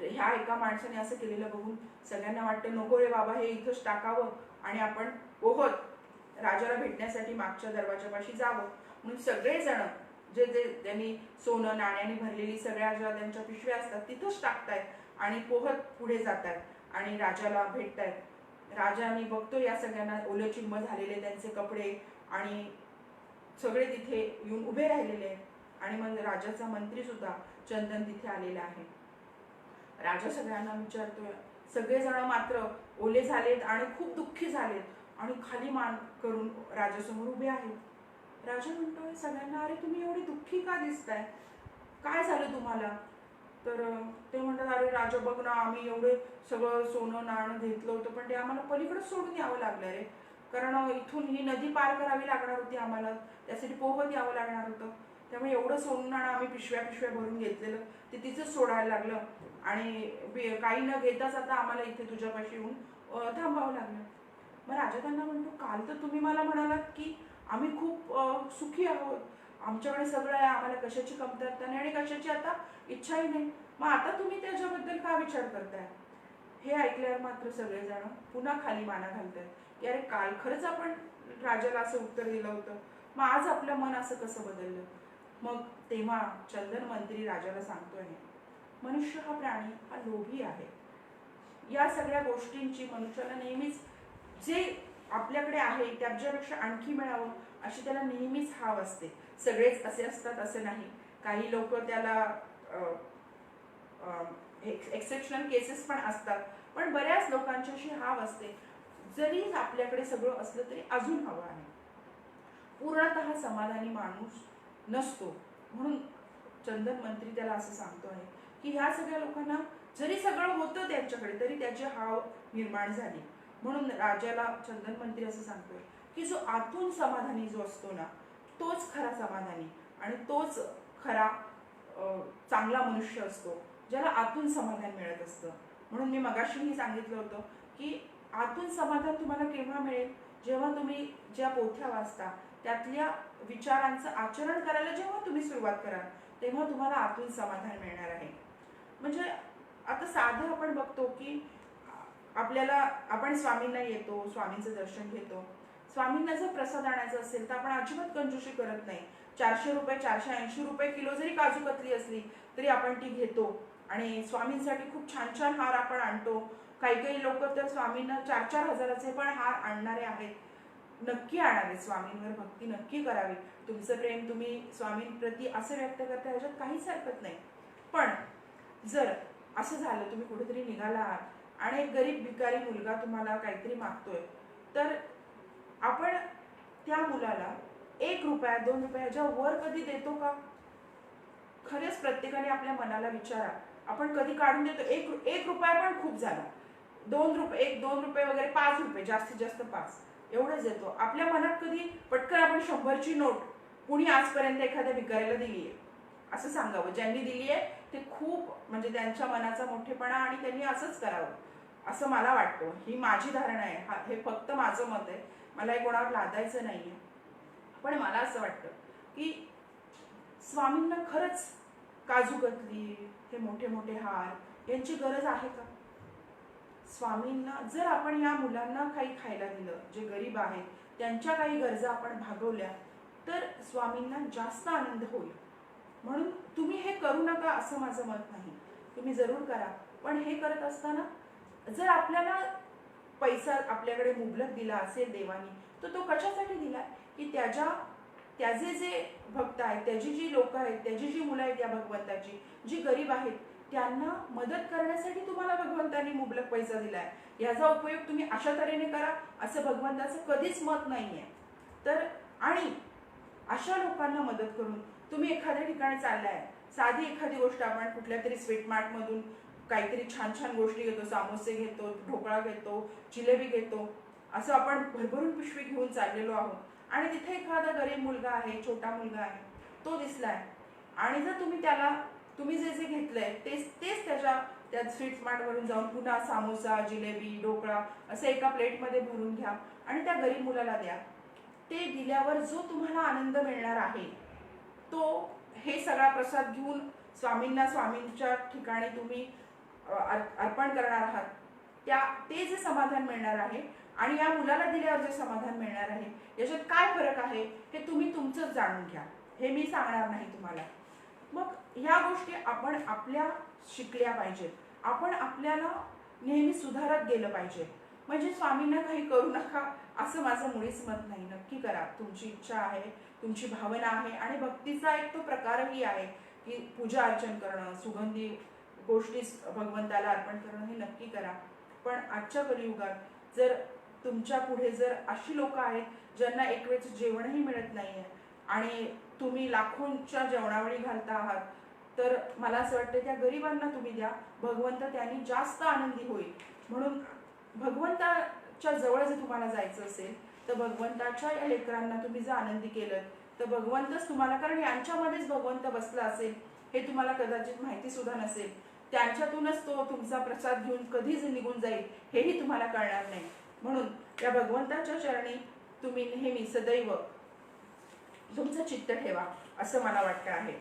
ह्या एका माणसाने असं केलेलं बघून सगळ्यांना वाटतं नको रे बाबा, हे इथंच टाकावं आणि आपण पोहत राजाला भेटण्यासाठी मागच्या दरवाजापाशी जावं. म्हणून सगळेजण जे जे त्यांनी सोनं नाण्यांनी भरलेली सगळ्या ज्या त्यांच्या पिशव्या असतात तिथंच टाकतायत आणि पोहत पुढे जातात आणि राजाला भेटतायत. राजाने बघतो या सगळ्यांना ओले चिंब झालेले त्यांचे कपडे आणि सगळे तिथे येऊन उभे राहिलेले आहेत. आणि मग राजाचा मंत्री सुद्धा चंदन तिथे आलेला आहे. राजा सगळ्यांना विचारतोय. सगळेजण मात्र ओले झालेत आणि खूप दुःखी झालेत आणि खाली मान करून राजासमोर उभे आहेत. राजा म्हणतोय सगळ्यांना, अरे तुम्ही एवढी दुःखी का दिसताय, काय झालं तुम्हाला. तर ते म्हणतात, अरे राजा बघ ना, आम्ही एवढे सगळं सोनं नाणं घेतलं होतं, पण ते आम्हाला पलीकडे सोडून यावं लागलं रे, कारण इथून ही नदी पार करावी लागणार होती आम्हाला, त्यासाठी पोहत यावं लागणार होतं. त्यामुळे एवढं सोनं नाणं आम्ही पिशव्या पिशव्या भरून घेतलेलं ते तिथंच सोडायला लागलं, आणि काही न घेताच आता आम्हाला इथे तुझ्यापाशी येऊन थांबावं लागलं. मग राजा त्यांना म्हणतो, काल तर तुम्ही मला म्हणालात की आम्ही खूप सुखी आहोत, आमच्याकडे सगळं आहे, आम्हाला कशाची कमतरता नाही आणि कशाची आता इच्छाही नाही, मग आता तुम्ही त्याच्याबद्दल का विचार करताय? हे ऐकल्यावर मात्र सगळेजण पुन्हा खाली माना घालतात की अरे काल खरंच आपण राजाला असं उत्तर दिलं होतं, मग आज आपलं मन असं कसं बदललं? मग तेव्हा चंदन मंत्री राजाला सांगतोय, मनुष्य हा प्राणी हा लोभी आहे. या सगळ्या गोष्टींची मनुष्याला नेहमीच जे आपल्याकडे आहे त्याच्यापेक्षा आणखी मिळावं अशी त्याला नेहमीच हाव असते. सगळेच असे असतात असं नाही, काही लोक त्याला एक्सेप्शनल केसेस पण असतात, पण बऱ्याच लोकांची अशी हाव असते, जरी आपल्याकडे सगळं असलं तरी अजून हवं आहे. पूर्णतः समाधानी माणूस नसतो. म्हणून चंदन मंत्री त्याला असं सांगतो आहे की ह्या सगळ्या लोकांना जरी सगळं होतं त्यांच्याकडे तरी त्याची हाव निर्माण झाली. म्हणून राजाला चंदन मंत्री असं सांगतोय की जो आतून समाधानी जो असतो ना, तोच खरा समाधानी आणि तोच खरा चांगला मनुष्य असतो, ज्याला आतून समाधान मिळत असतं. म्हणून मी मगाशीही सांगितलं होतं की आतून समाधान तुम्हाला केव्हा मिळेल? जेव्हा तुम्ही ज्या पोथ्या वाचता त्यातल्या विचारांचं आचरण करायला जेव्हा तुम्ही सुरुवात कराल तेव्हा तुम्हाला आतून समाधान मिळणार आहे. म्हणजे आता साधं आपण बघतो की आपल्याला आपण स्वामींना येतो, स्वामींचं दर्शन घेतो, स्वामींना जर प्रसाद आणायचा असेल तर आपण अजिबात कंजूशी करत नाही. 400 रुपये 480 रुपये किलो जरी काजू कतली असली तरी आपण ती घेतो आणि स्वामींसाठी खूप छान छान हार आपण आणतो. काही काही लोक तर स्वामींना 4-4 हजाराचे पण हार आणणारे आहेत. नक्की आणावे, स्वामींवर भक्ती नक्की करावी, तुमचं प्रेम तुम्ही स्वामींप्रती असं व्यक्त करता, ह्याच्यात काहीच हरकत नाही. पण जर असं झालं तुम्ही कुठेतरी निघाला आहात आणि एक गरीब भिकारी मुलगा तुम्हाला काहीतरी मागतोय, तर आपण त्या मुलाला 1 रुपया 2 रुपया ह्याच्या वर कधी देतो का? खरेच प्रत्येकाने आपल्या मनाला विचारा, आपण कधी काढून देतो? 1 रुपया पण खूप झाला, 2 रुपये 1-2 रुपये वगैरे 5 रुपये जास्तीत जास्त 5 एवढंच देतो. आपल्या मनात कधी पटकन आपण 100ची नोट कुणी आजपर्यंत एखाद्या भिकाऱ्याला दिली आहे असं सांगावं? ज्यांनी दिली आहे ते खूप म्हणजे त्यांच्या मनाचा मोठेपणा आणि त्यांनी असंच करावं असं मला वाटतं. ही माझी धारणा आहे, हे फक्त माझं मत आहे, मला हे कोणावर लादायचं नाहीये. पण मला असं वाटतं की स्वामींना खरंच काजू कतली, हे मोठे मोठे हार यांची गरज आहे का? स्वामींना जर आपण या मुलांना काही खायला दिलं, जे गरीब आहेत त्यांच्या काही गरजा आपण भागवल्या तर स्वामींना जास्त आनंद होईल. म्हणून तुम्ही हे करू नका असं माझं मत नाही, तुम्ही जरूर करा. पण हे करत असताना जर आपल्याला पैसा आपल्याकडे मुबलक दिला असेल देवानी, तर तो कशासाठी दिला? की त्याचे जे भक्त आहेत, त्याची जी लोक आहेत, त्याची जी मुलं आहेत या भगवंताची, जी गरीब आहेत त्यांना मदत करण्यासाठी तुम्हाला भगवंतांनी मुबलक पैसा दिलाय. याचा उपयोग तुम्ही अशा तऱ्हेने करा असं भगवंताचं कधीच मत नाहीये. तर आणि अशा लोकांना मदत करून तुम्ही एखाद्या ठिकाणी चाललाय, साधी एखादी गोष्ट आपण कुठल्या तरी स्वीट मार्ट मधून काहीतरी छान छान गोष्टी घेतो, समोसे घेतो, ढोकळा घेतो, जिलेबी घेतो, असं आपण भरभरून पिशवी घेऊन चाललेलो आहोत आणि तिथे एखादा गरीब मुलगा आहे, छोटा मुलगा आहे, तो दिसलाय आणि जर तुम्ही जे जे घेतलंय तेच त्या स्वीट मार्ट वरून जाऊन पुन्हा समोसा, जिलेबी, ढोकळा असं एका प्लेटमध्ये भरून घ्या आणि त्या गरीब मुलाला द्या. ते दिल्यावर जो तुम्हाला आनंद मिळणार आहे तो हे सगळा प्रसाद घेऊन स्वामींच्या ठिकाणी तुम्ही अर्पण करणार आहात, ते जे समाधान मिळणार आहे आणि या मुलाला दिल्यावर जे समाधान मिळणार आहे याच्यात काय फरक आहे हे तुम्ही तुमचंच जाणून घ्या, हे मी सांगणार नाही तुम्हाला. मग ह्या गोष्टी आपण आपल्या शिकल्या पाहिजेत, आपण आपल्याला नेहमी सुधारत गेलं पाहिजे. म्हणजे स्वामींना काही करू नका असं माझं मुळीच मत नाही. नक्की करा, तुमची इच्छा आहे, तुमची भावना आहे आणि भक्तीचा एक तो प्रकारही आहे की पूजा अर्चन करणं, सुगंधी गोष्टी भगवंताला अर्पण करणं, हे नक्की करा. पण आजच्या कलियुगात जर तुमच्या पुढे जर अशी लोक आहेत ज्यांना एक वेळचं जेवणही मिळत नाहीये आणि तुम्ही लाखोंच्या जेवणावळी घालता आहात, तर मला असं वाटतं त्या गरिबांना तुम्ही द्या, भगवंत त्यांनी जास्त आनंदी होईल. म्हणून भगवंताच्या जवळ जर तुम्हाला जायचं असेल तर भगवंताच्या या लेकरांना तुम्ही जर आनंदी केलं तर भगवंतच तुम्हाला, कारण यांच्यामध्येच भगवंत बसला असेल हे तुम्हाला कदाचित माहिती सुद्धा नसेल, त्यांच्यातूनच तो तुमचा प्रसाद घेऊन कधीच निघून जाईल हेही तुम्हाला कळणार नाही. म्हणून या भगवंताच्या चरणी तुम्ही नेहमी सदैव तुमचं चित्त ठेवा असं मला वाटतं आहे.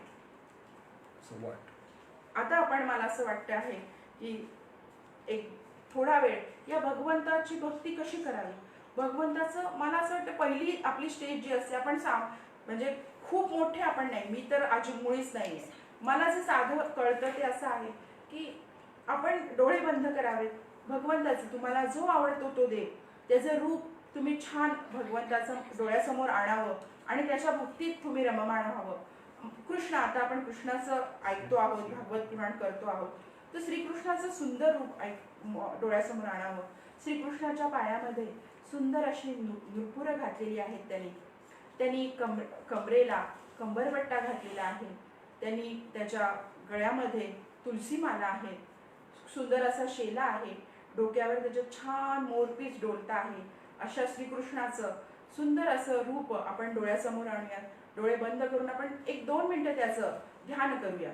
आता आपण, मला असं वाटतं आहे की एक थोडा वेळ या भगवंताची भक्ती कशी करावी. भगवंताचं मला असं वाटतं पहिली आपली स्टेज जी असते, आपण म्हणजे खूप मोठे आपण नाही, मी तर आज मुळीच नाही आहे, मला जे साधं कळतं ते असं आहे की आपण डोळे बंद करावेत, भगवंताचं तुम्हाला जो आवडतो तो देव, त्याचं रूप तुम्ही छान भगवंताचं डोळ्यासमोर आणावं आणि त्याच्या भक्तीत तुम्ही रममाण व्हावं. कृष्ण, आता आपण कृष्णाचं ऐकतो आहोत, भागवत पुराण करतो आहोत, तर श्रीकृष्णाचं सुंदर रूप डोळ्यासमोर आणावं. श्रीकृष्णाच्या पायामध्ये सुंदर अशी नुपुरं घातलेली आहेत, त्यांनी कमरेला कंबरपट्टा घातलेला आहे, त्यांनी त्याच्या गळ्यामध्ये तुलसी माला आहे, सुंदर असा शेला आहे, डोक्यावर त्याच्या छान मोरपीस डोलता आहे. अशा श्रीकृष्णाचं सुंदर असं रूप आपण डोळ्यासमोर आणूयात. डोळे बंद करून आपण 1-2 मिनिटं त्याचं ध्यान करूया.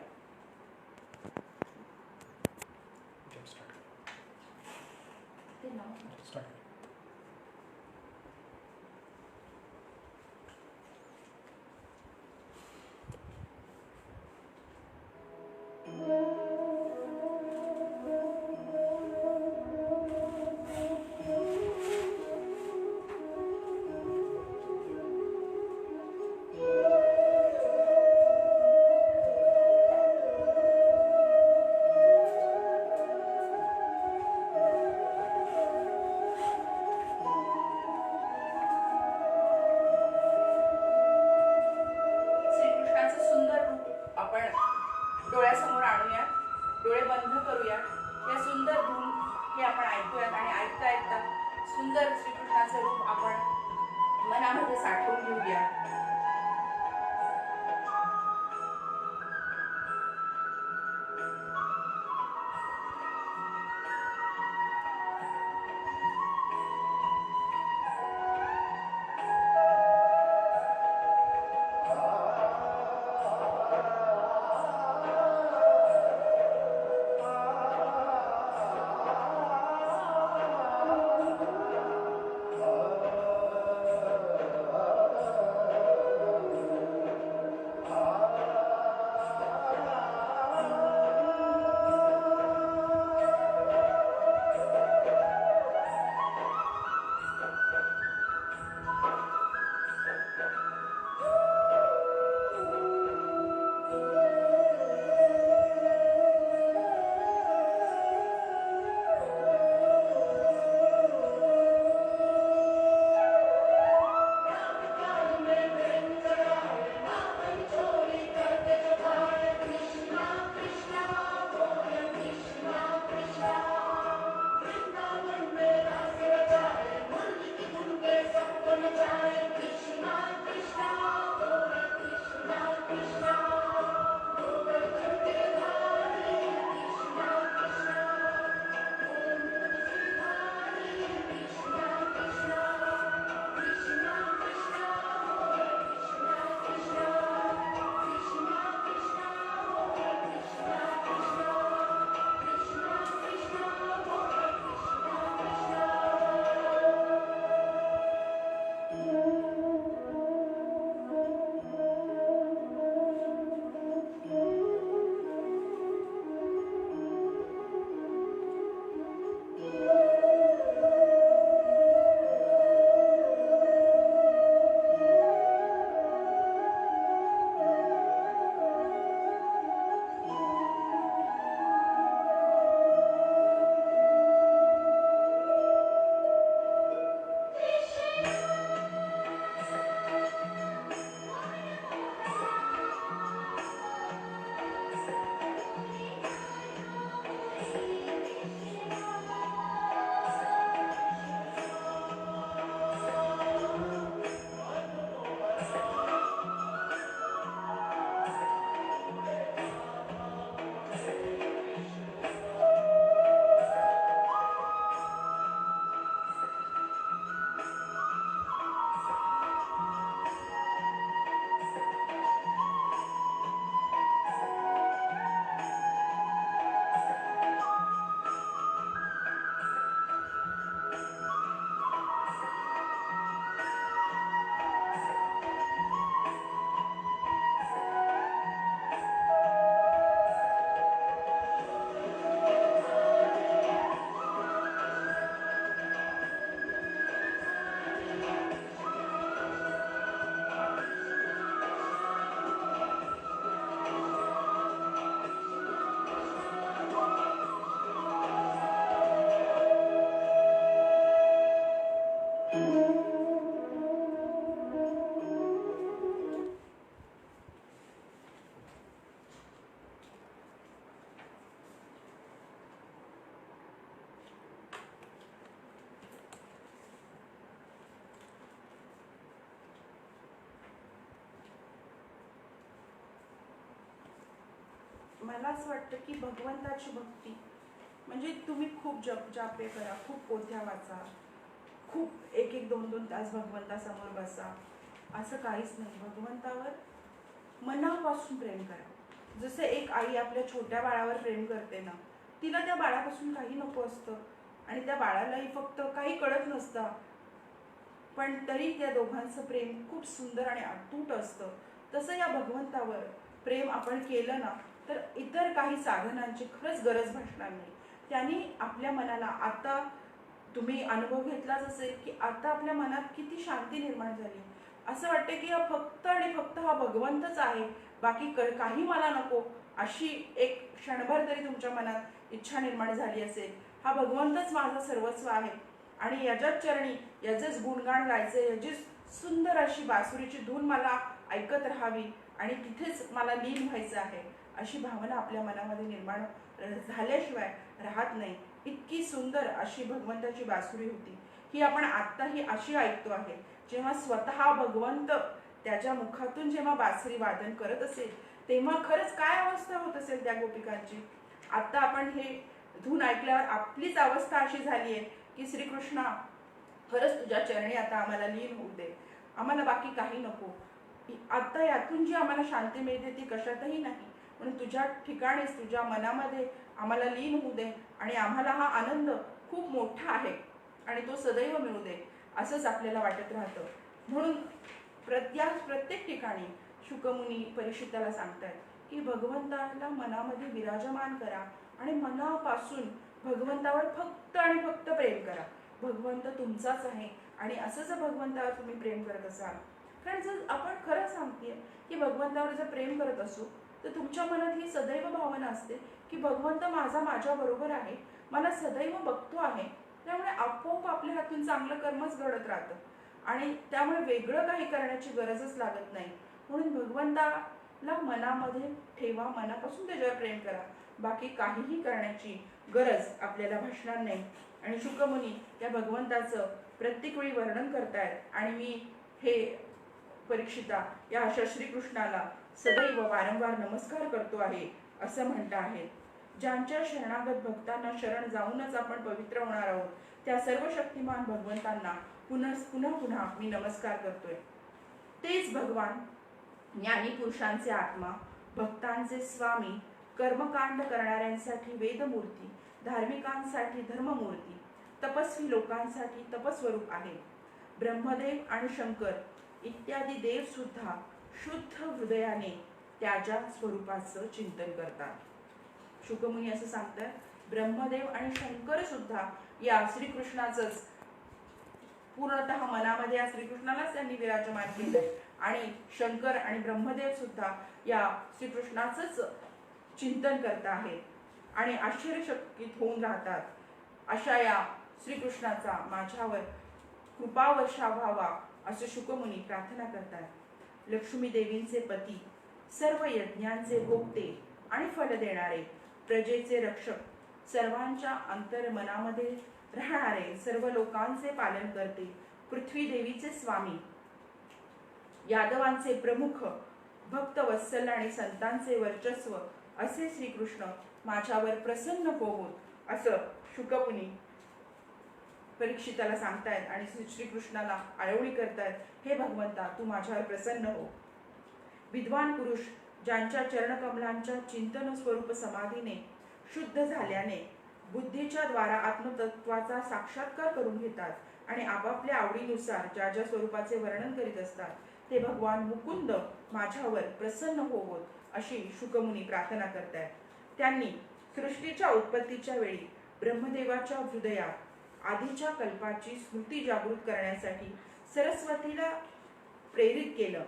डोळ्यासमोर आणूयात, डोळे बंद करूयात, या सुंदर धून हे आपण ऐकूयात आणि ऐकता ऐकता सुंदर श्रीकृष्णाचं रूप आपण मनामध्ये साठवून घेऊया. मला असं वाटतं की भगवंताची भक्ती म्हणजे तुम्ही खूप जप जापे करा, खूप पोथ्या वाचा, खूप एक एक 2-2 तास भगवंतासमोर बसा, असं काहीच नाही. भगवंतावर मनापासून प्रेम करा. जसं एक आई आपल्या छोट्या बाळावर प्रेम करते ना, तिला त्या बाळापासून काही नको असतं आणि त्या बाळालाही फक्त काही कळत नसतं, पण तरी त्या दोघांचं प्रेम खूप सुंदर आणि अतूट असतं. तसं या भगवंतावर प्रेम आपण केलं ना, तर इतर काही साधनांची खरंच गरज भासणार नाही. त्यांनी आपल्या मनाला, आता तुम्ही अनुभव घेतलाच असेल की आता आपल्या मनात किती शांती निर्माण झाली. असं वाटतं की हा फक्त आणि फक्त हा भगवंतच आहे, बाकी काही मला नको, अशी एक क्षणभर तरी तुमच्या मनात इच्छा निर्माण झाली असेल. हा भगवंतच माझं सर्वस्व आहे आणि याच्याच चरणी याचेच गुणगान गायचे, याचीच सुंदर अशी बासुरीची धून मला ऐकत राहावी आणि तिथेच मला लीन व्हायचं आहे, अशी भावना आपल्या मनामध्ये निर्माण झाल्याशिवाय राहत नाही. इतकी सुंदर अशी भगवंताची बासुरी होती, ही आपण आत्ताही अशी ऐकतो आहे. जेव्हा स्वतः भगवंत त्याच्या मुखातून जेव्हा बासरी वादन करत असेल, तेव्हा खरंच काय अवस्था होत असेल त्या गोपिकांची. आता आपण हे धून ऐकल्यावर आपलीच अवस्था अशी झाली आहे की श्रीकृष्णा, खरंच तुझ्या चरणी आता आम्हाला लीन होऊ दे, आम्हाला बाकी काही नको. आता यातून जी आम्हाला शांती मिळते ती कशातही नाही, म्हणून तुझ्या ठिकाणीच तुझ्या मनामध्ये आम्हाला लीन होऊ दे आणि आम्हाला हा आनंद खूप मोठा आहे आणि तो सदैव मिळू दे, असंच आपल्याला वाटत राहतं. म्हणून प्रत्येक ठिकाणी शुकमुनी परीक्षिताला सांगतात की भगवंताला मनामध्ये विराजमान करा आणि मनापासून भगवंतावर फक्त आणि फक्त प्रेम करा. भगवंत तुमचाच आहे आणि असं जर भगवंतावर तुम्ही प्रेम करत असाल, कारण जर आपण खरं सांगते की भगवंतावर जर प्रेम करत असू, तर तुमच्या मनात ही सदैव भावना असते की भगवंत माझ्या बरोबर आहे, मला सदैव बघतो आहे. त्यामुळे आपोआप आपल्या हातून चांगलं कर्मच घडत राहतं आणि त्यामुळे वेगळं काही करण्याची गरजच लागत नाही. म्हणून भगवंताला मनामध्ये ठेवा, मनापासून त्याच्यावर प्रेम करा, बाकी काहीही करण्याची गरज आपल्याला भासणार नाही. आणि शुकमुनी त्या भगवंताचं प्रत्येक वेळी वर्णन करतायत आणि मी हे परीक्षिता या अशा श्रीकृष्णाला सदैव वारंवार नमस्कार करतो आहे असं म्हणता आहे. ज्यांच्या शरणागत भक्तांना शरण जाऊनच आपण पवित्र होणार आहोत, त्या सर्व शक्तिमान भगवंतांना पुन्हा मी नमस्कार करतोय. तेच भगवान ज्ञानी पुरुषांचे आत्मा, भक्तांचे स्वामी, कर्मकांड करणाऱ्यांसाठी वेदमूर्ती, धार्मिकांसाठी धर्ममूर्ती, तपस्वी लोकांसाठी तपस्वरूप आहे. ब्रह्मदेव आणि शंकर इत्यादी देव सुद्धा शुद्ध हृदयाने त्याच्या स्वरूपाचं चिंतन करतात. शुकमुनी असं सांगतात, ब्रह्मदेव आणि शंकर सुद्धा या श्रीकृष्णाचंच पूर्णतः मनामध्ये या श्रीकृष्णालाच त्यांनी विराजमान केलंय आणि शंकर आणि ब्रह्मदेव सुद्धा या श्रीकृष्णाचंच चिंतन करत आहेत आणि आश्चर्यचकित होऊन राहतात. अशा या श्रीकृष्णाचा माझ्यावर कृपावर्षा व्हावा असे शुकमुनी प्रार्थना करतात. लक्ष्मी देवींचे पती, सर्व यज्ञांचे भोगते आणि फल देणारे, प्रजेचे रक्षक, सर्वांच्या अंतर्मनामध्ये राहणारे, सर्व लोकांचे पालन करते, पृथ्वी देवीचे स्वामी, यादवांचे प्रमुख, भक्त वत्सल आणि संतांचे वर्चस्व असे श्रीकृष्ण माझ्यावर प्रसन्न होवोत असं शुकमुनी परीक्षिताला सांगतायत आणि श्रीकृष्णाला आळवणी करतायत, हे भगवंता तू माझ्यावर प्रसन्न हो. विद्वान पुरुष ज्यांच्या चरणकमलांच्या चिंतन स्वरूप समाधीने शुद्ध झाल्याने बुद्धीच्या द्वारा आत्मतत्वाचा साक्षात्कार करून घेतात आणि आपापल्या आवडीनुसार ज्या ज्या स्वरूपाचे वर्णन करीत असतात, ते भगवान मुकुंद माझ्यावर प्रसन्न होवोत अशी शुकमुनी प्रार्थना करतायत. त्यांनी सृष्टीच्या उत्पत्तीच्या वेळी ब्रह्मदेवाच्या हृदयात आधीच्या कल्पाची स्मृती जागृत करण्यासाठी सरस्वतीला प्रेरित केलं.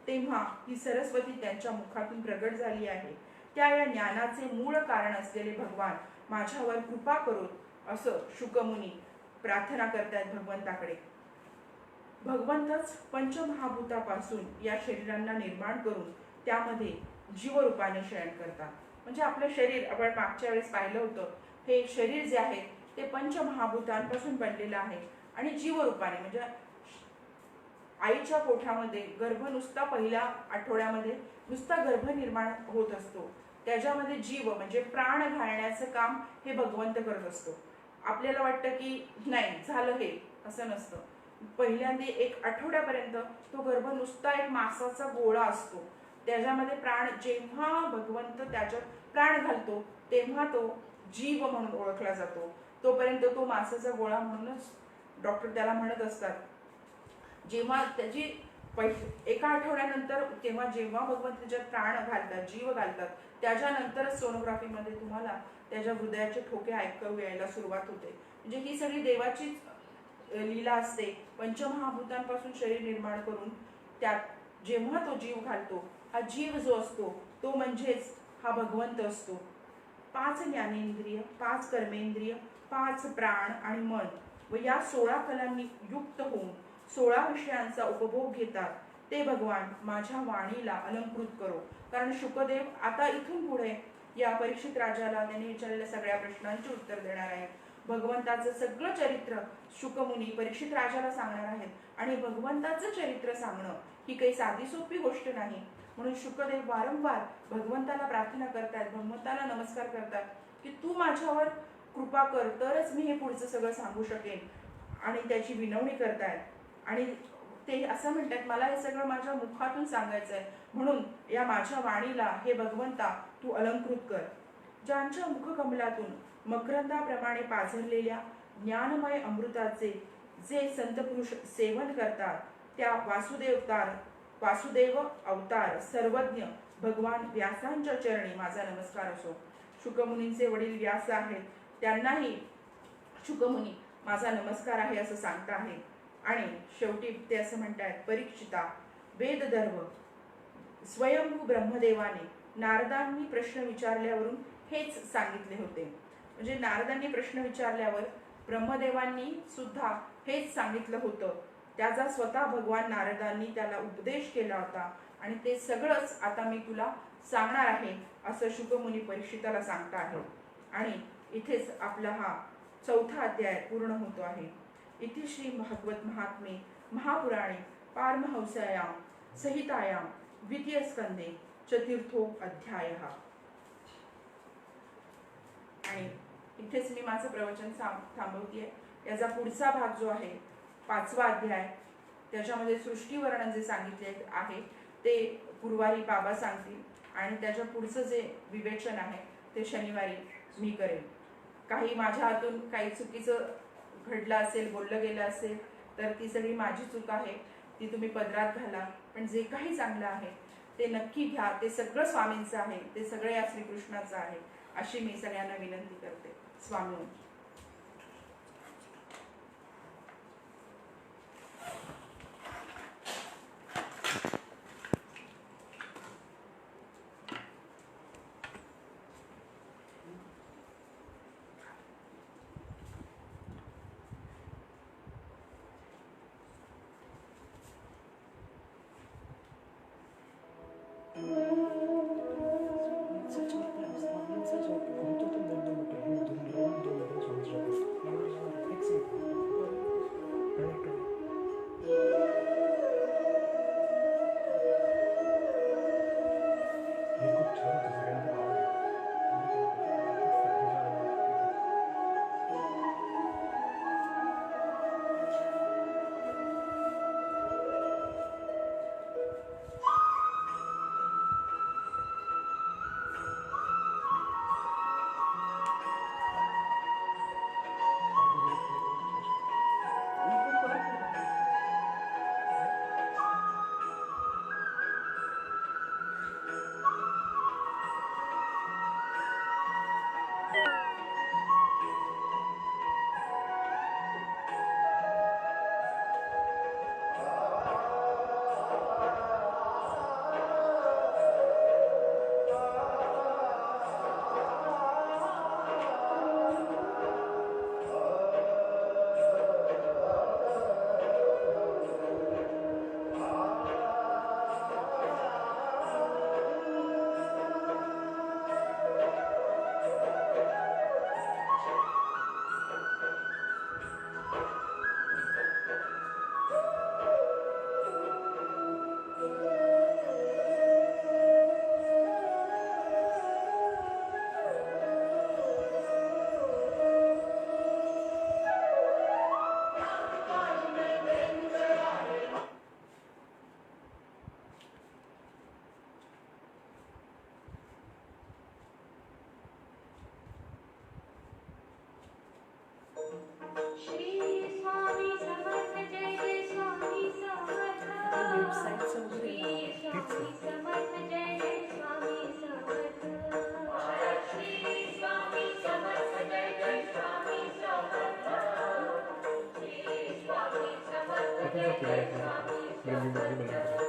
तेव्हा ही सरस्वती त्यांच्या मुखातून प्रगट झाली आहे. त्या या ज्ञानाचे मूळ कारण असलेले भगवान माझ्यावर कृपा करोत असं शुकमुनी प्रार्थना करतायत भगवंताकडे. भगवंतच पंचमहाभूतापासून या शरीरांना निर्माण करून त्यामध्ये जीवरूपाने शयन करतात. म्हणजे आपलं शरीर आपण मागच्या वेळेस पाहिलं होतं, हे शरीर जे आहे ते पंचमहाभूतांपासून बनलेलं आहे आणि जीवरूपाने म्हणजे आईच्या पोटामध्ये गर्भ नुसता पहिल्या आठवड्यामध्ये नुसता गर्भ निर्माण होत असतो, त्याच्यामध्ये जीव म्हणजे प्राण घालण्याचं काम हे भगवंत करत असतो. आपल्याला वाटतं की नाही झालं हे, असं नसतं. पहिल्यांदा 1 आठवड्यापर्यंत तो गर्भ नुसता एक मांसाचा गोळा असतो. त्याच्यामध्ये प्राण, जेव्हा भगवंत त्याच्यात प्राण घालतो तेव्हा तो जीव म्हणून ओळखला जातो. तोपर्यंत तो मांसाचा गोळा म्हणूनच डॉक्टर त्याला म्हणत असतात. जेव्हा त्याची 1 आठवड्यानंतर जेव्हा भगवंत त्याच्यात प्राण घालतात, जीव घालतात, त्याच्यानंतरच सोनोग्राफीमध्ये तुम्हाला त्याच्या हृदयाचे ठोके ऐकू यायला सुरुवात होते. म्हणजे ही सगळी देवाचीच लीला असते. पंचमहाभूतांपासून शरीर निर्माण करून त्यात जेव्हा तो जीव घालतो, हा जीव जो असतो तो म्हणजेच हा भगवंत असतो. 5 ज्ञानेंद्रिय, 5 कर्मेंद्रिय, 5 प्राण आणि मन व या 16 कलांनी युक्त होऊन 16 विषयांचा उपभोग घेतात ते भगवान माझ्या वाणीला अलंकृत करो. कारण शुकदेव आता इथून पुढे या परीक्षित राजाला त्यांनी विचारलेल्या सगळ्या प्रश्नांची उत्तर देणार आहेत. भगवंताचं सगळं चरित्र शुकमुनी परीक्षित राजाला सांगणार आहेत. आणि भगवंताचं चरित्र सांगणं ही काही साधी सोपी गोष्ट नाही. म्हणून शुकदेव वारंवार भगवंताला प्रार्थना करतात, भगवंताला नमस्कार करतात की तू माझ्यावर कृपा कर, तरच मी हे पुढचं सगळं सांगू शकेन. आणि त्याची विनवणी करतायत. आणि ते असं म्हणतात, मला हे सगळं माझ्या मुखातून सांगायचं आहे, म्हणून या माझ्या वाणीला हे भगवंता तू अलंकृत कर. ज्यांच्या मुखकमलातून मकरंदाप्रमाणे पाझरलेल्या ज्ञानमय अमृताचे जे संत पुरुष सेवन करतात त्या वासुदेव अवतार सर्वज्ञ भगवान व्यासांच्या चरणी माझा नमस्कार असो. शुकमुनींचे वडील व्यास आहेत, त्यांनाही शुकमुनी माझा नमस्कार आहे असं सांगता आहे. आणि शेवटी ते असं म्हणतात, परीक्षिता वेदधर्म स्वयंभू ब्रह्मदेवाने नारदांनी प्रश्न विचारल्यावरून हेच सांगितले होते. म्हणजे नारदांनी प्रश्न विचारल्यावर ब्रह्मदेवांनी सुद्धा हेच सांगितलं होतं. त्याचा स्वतः भगवान नारदांनी त्याला उपदेश केला होता. आणि ते सगळंच आता मी तुला सांगणार आहे असं शुकमुनी परीक्षिताला सांगता आहे. आणि इथेच आपला हा 4था अध्याय पूर्ण होतो आहे. इति श्री भागवत महात्मे महापुराणे पारमहंस्यां संहितायां द्वितीय स्कंदे 4थो अध्यायः. आणि इथेच मी माझं प्रवचन थांबवतेय. याचा पुढचा भाग जो आहे 5वा अध्याय, त्याच्यामध्ये सृष्टीवर्णन जे सांगितले आहे ते गुरुवारी बाबा सांगतील. आणि त्याच्या पुढचं जे विवेचन आहे ते शनिवारी मी करेन. काही माझ्या हातून काही चुकीचं घडलं असेल, बोललं गेलं असेल तर ती सगळी माझी चूक आहे, ती तुम्ही पदरात घाला. पण जे काही चांगलं आहे ते नक्की घ्या. ते सगळं स्वामींचं आहे, ते सगळं या श्रीकृष्णाचं आहे अशी मी सगळ्यांना विनंती करते. स्वामी. श्री स्वामी समर्थ जय जय स्वामी समर्थ वेबसाईटचं वगैरे श्री नाव आहे. स्वामी समर्थ जय जय स्वामी समर्थ श्री स्वामी समर्थ जय जय स्वामी समर्थ श्री स्वामी समर्थ जय जय स्वामी समर्थ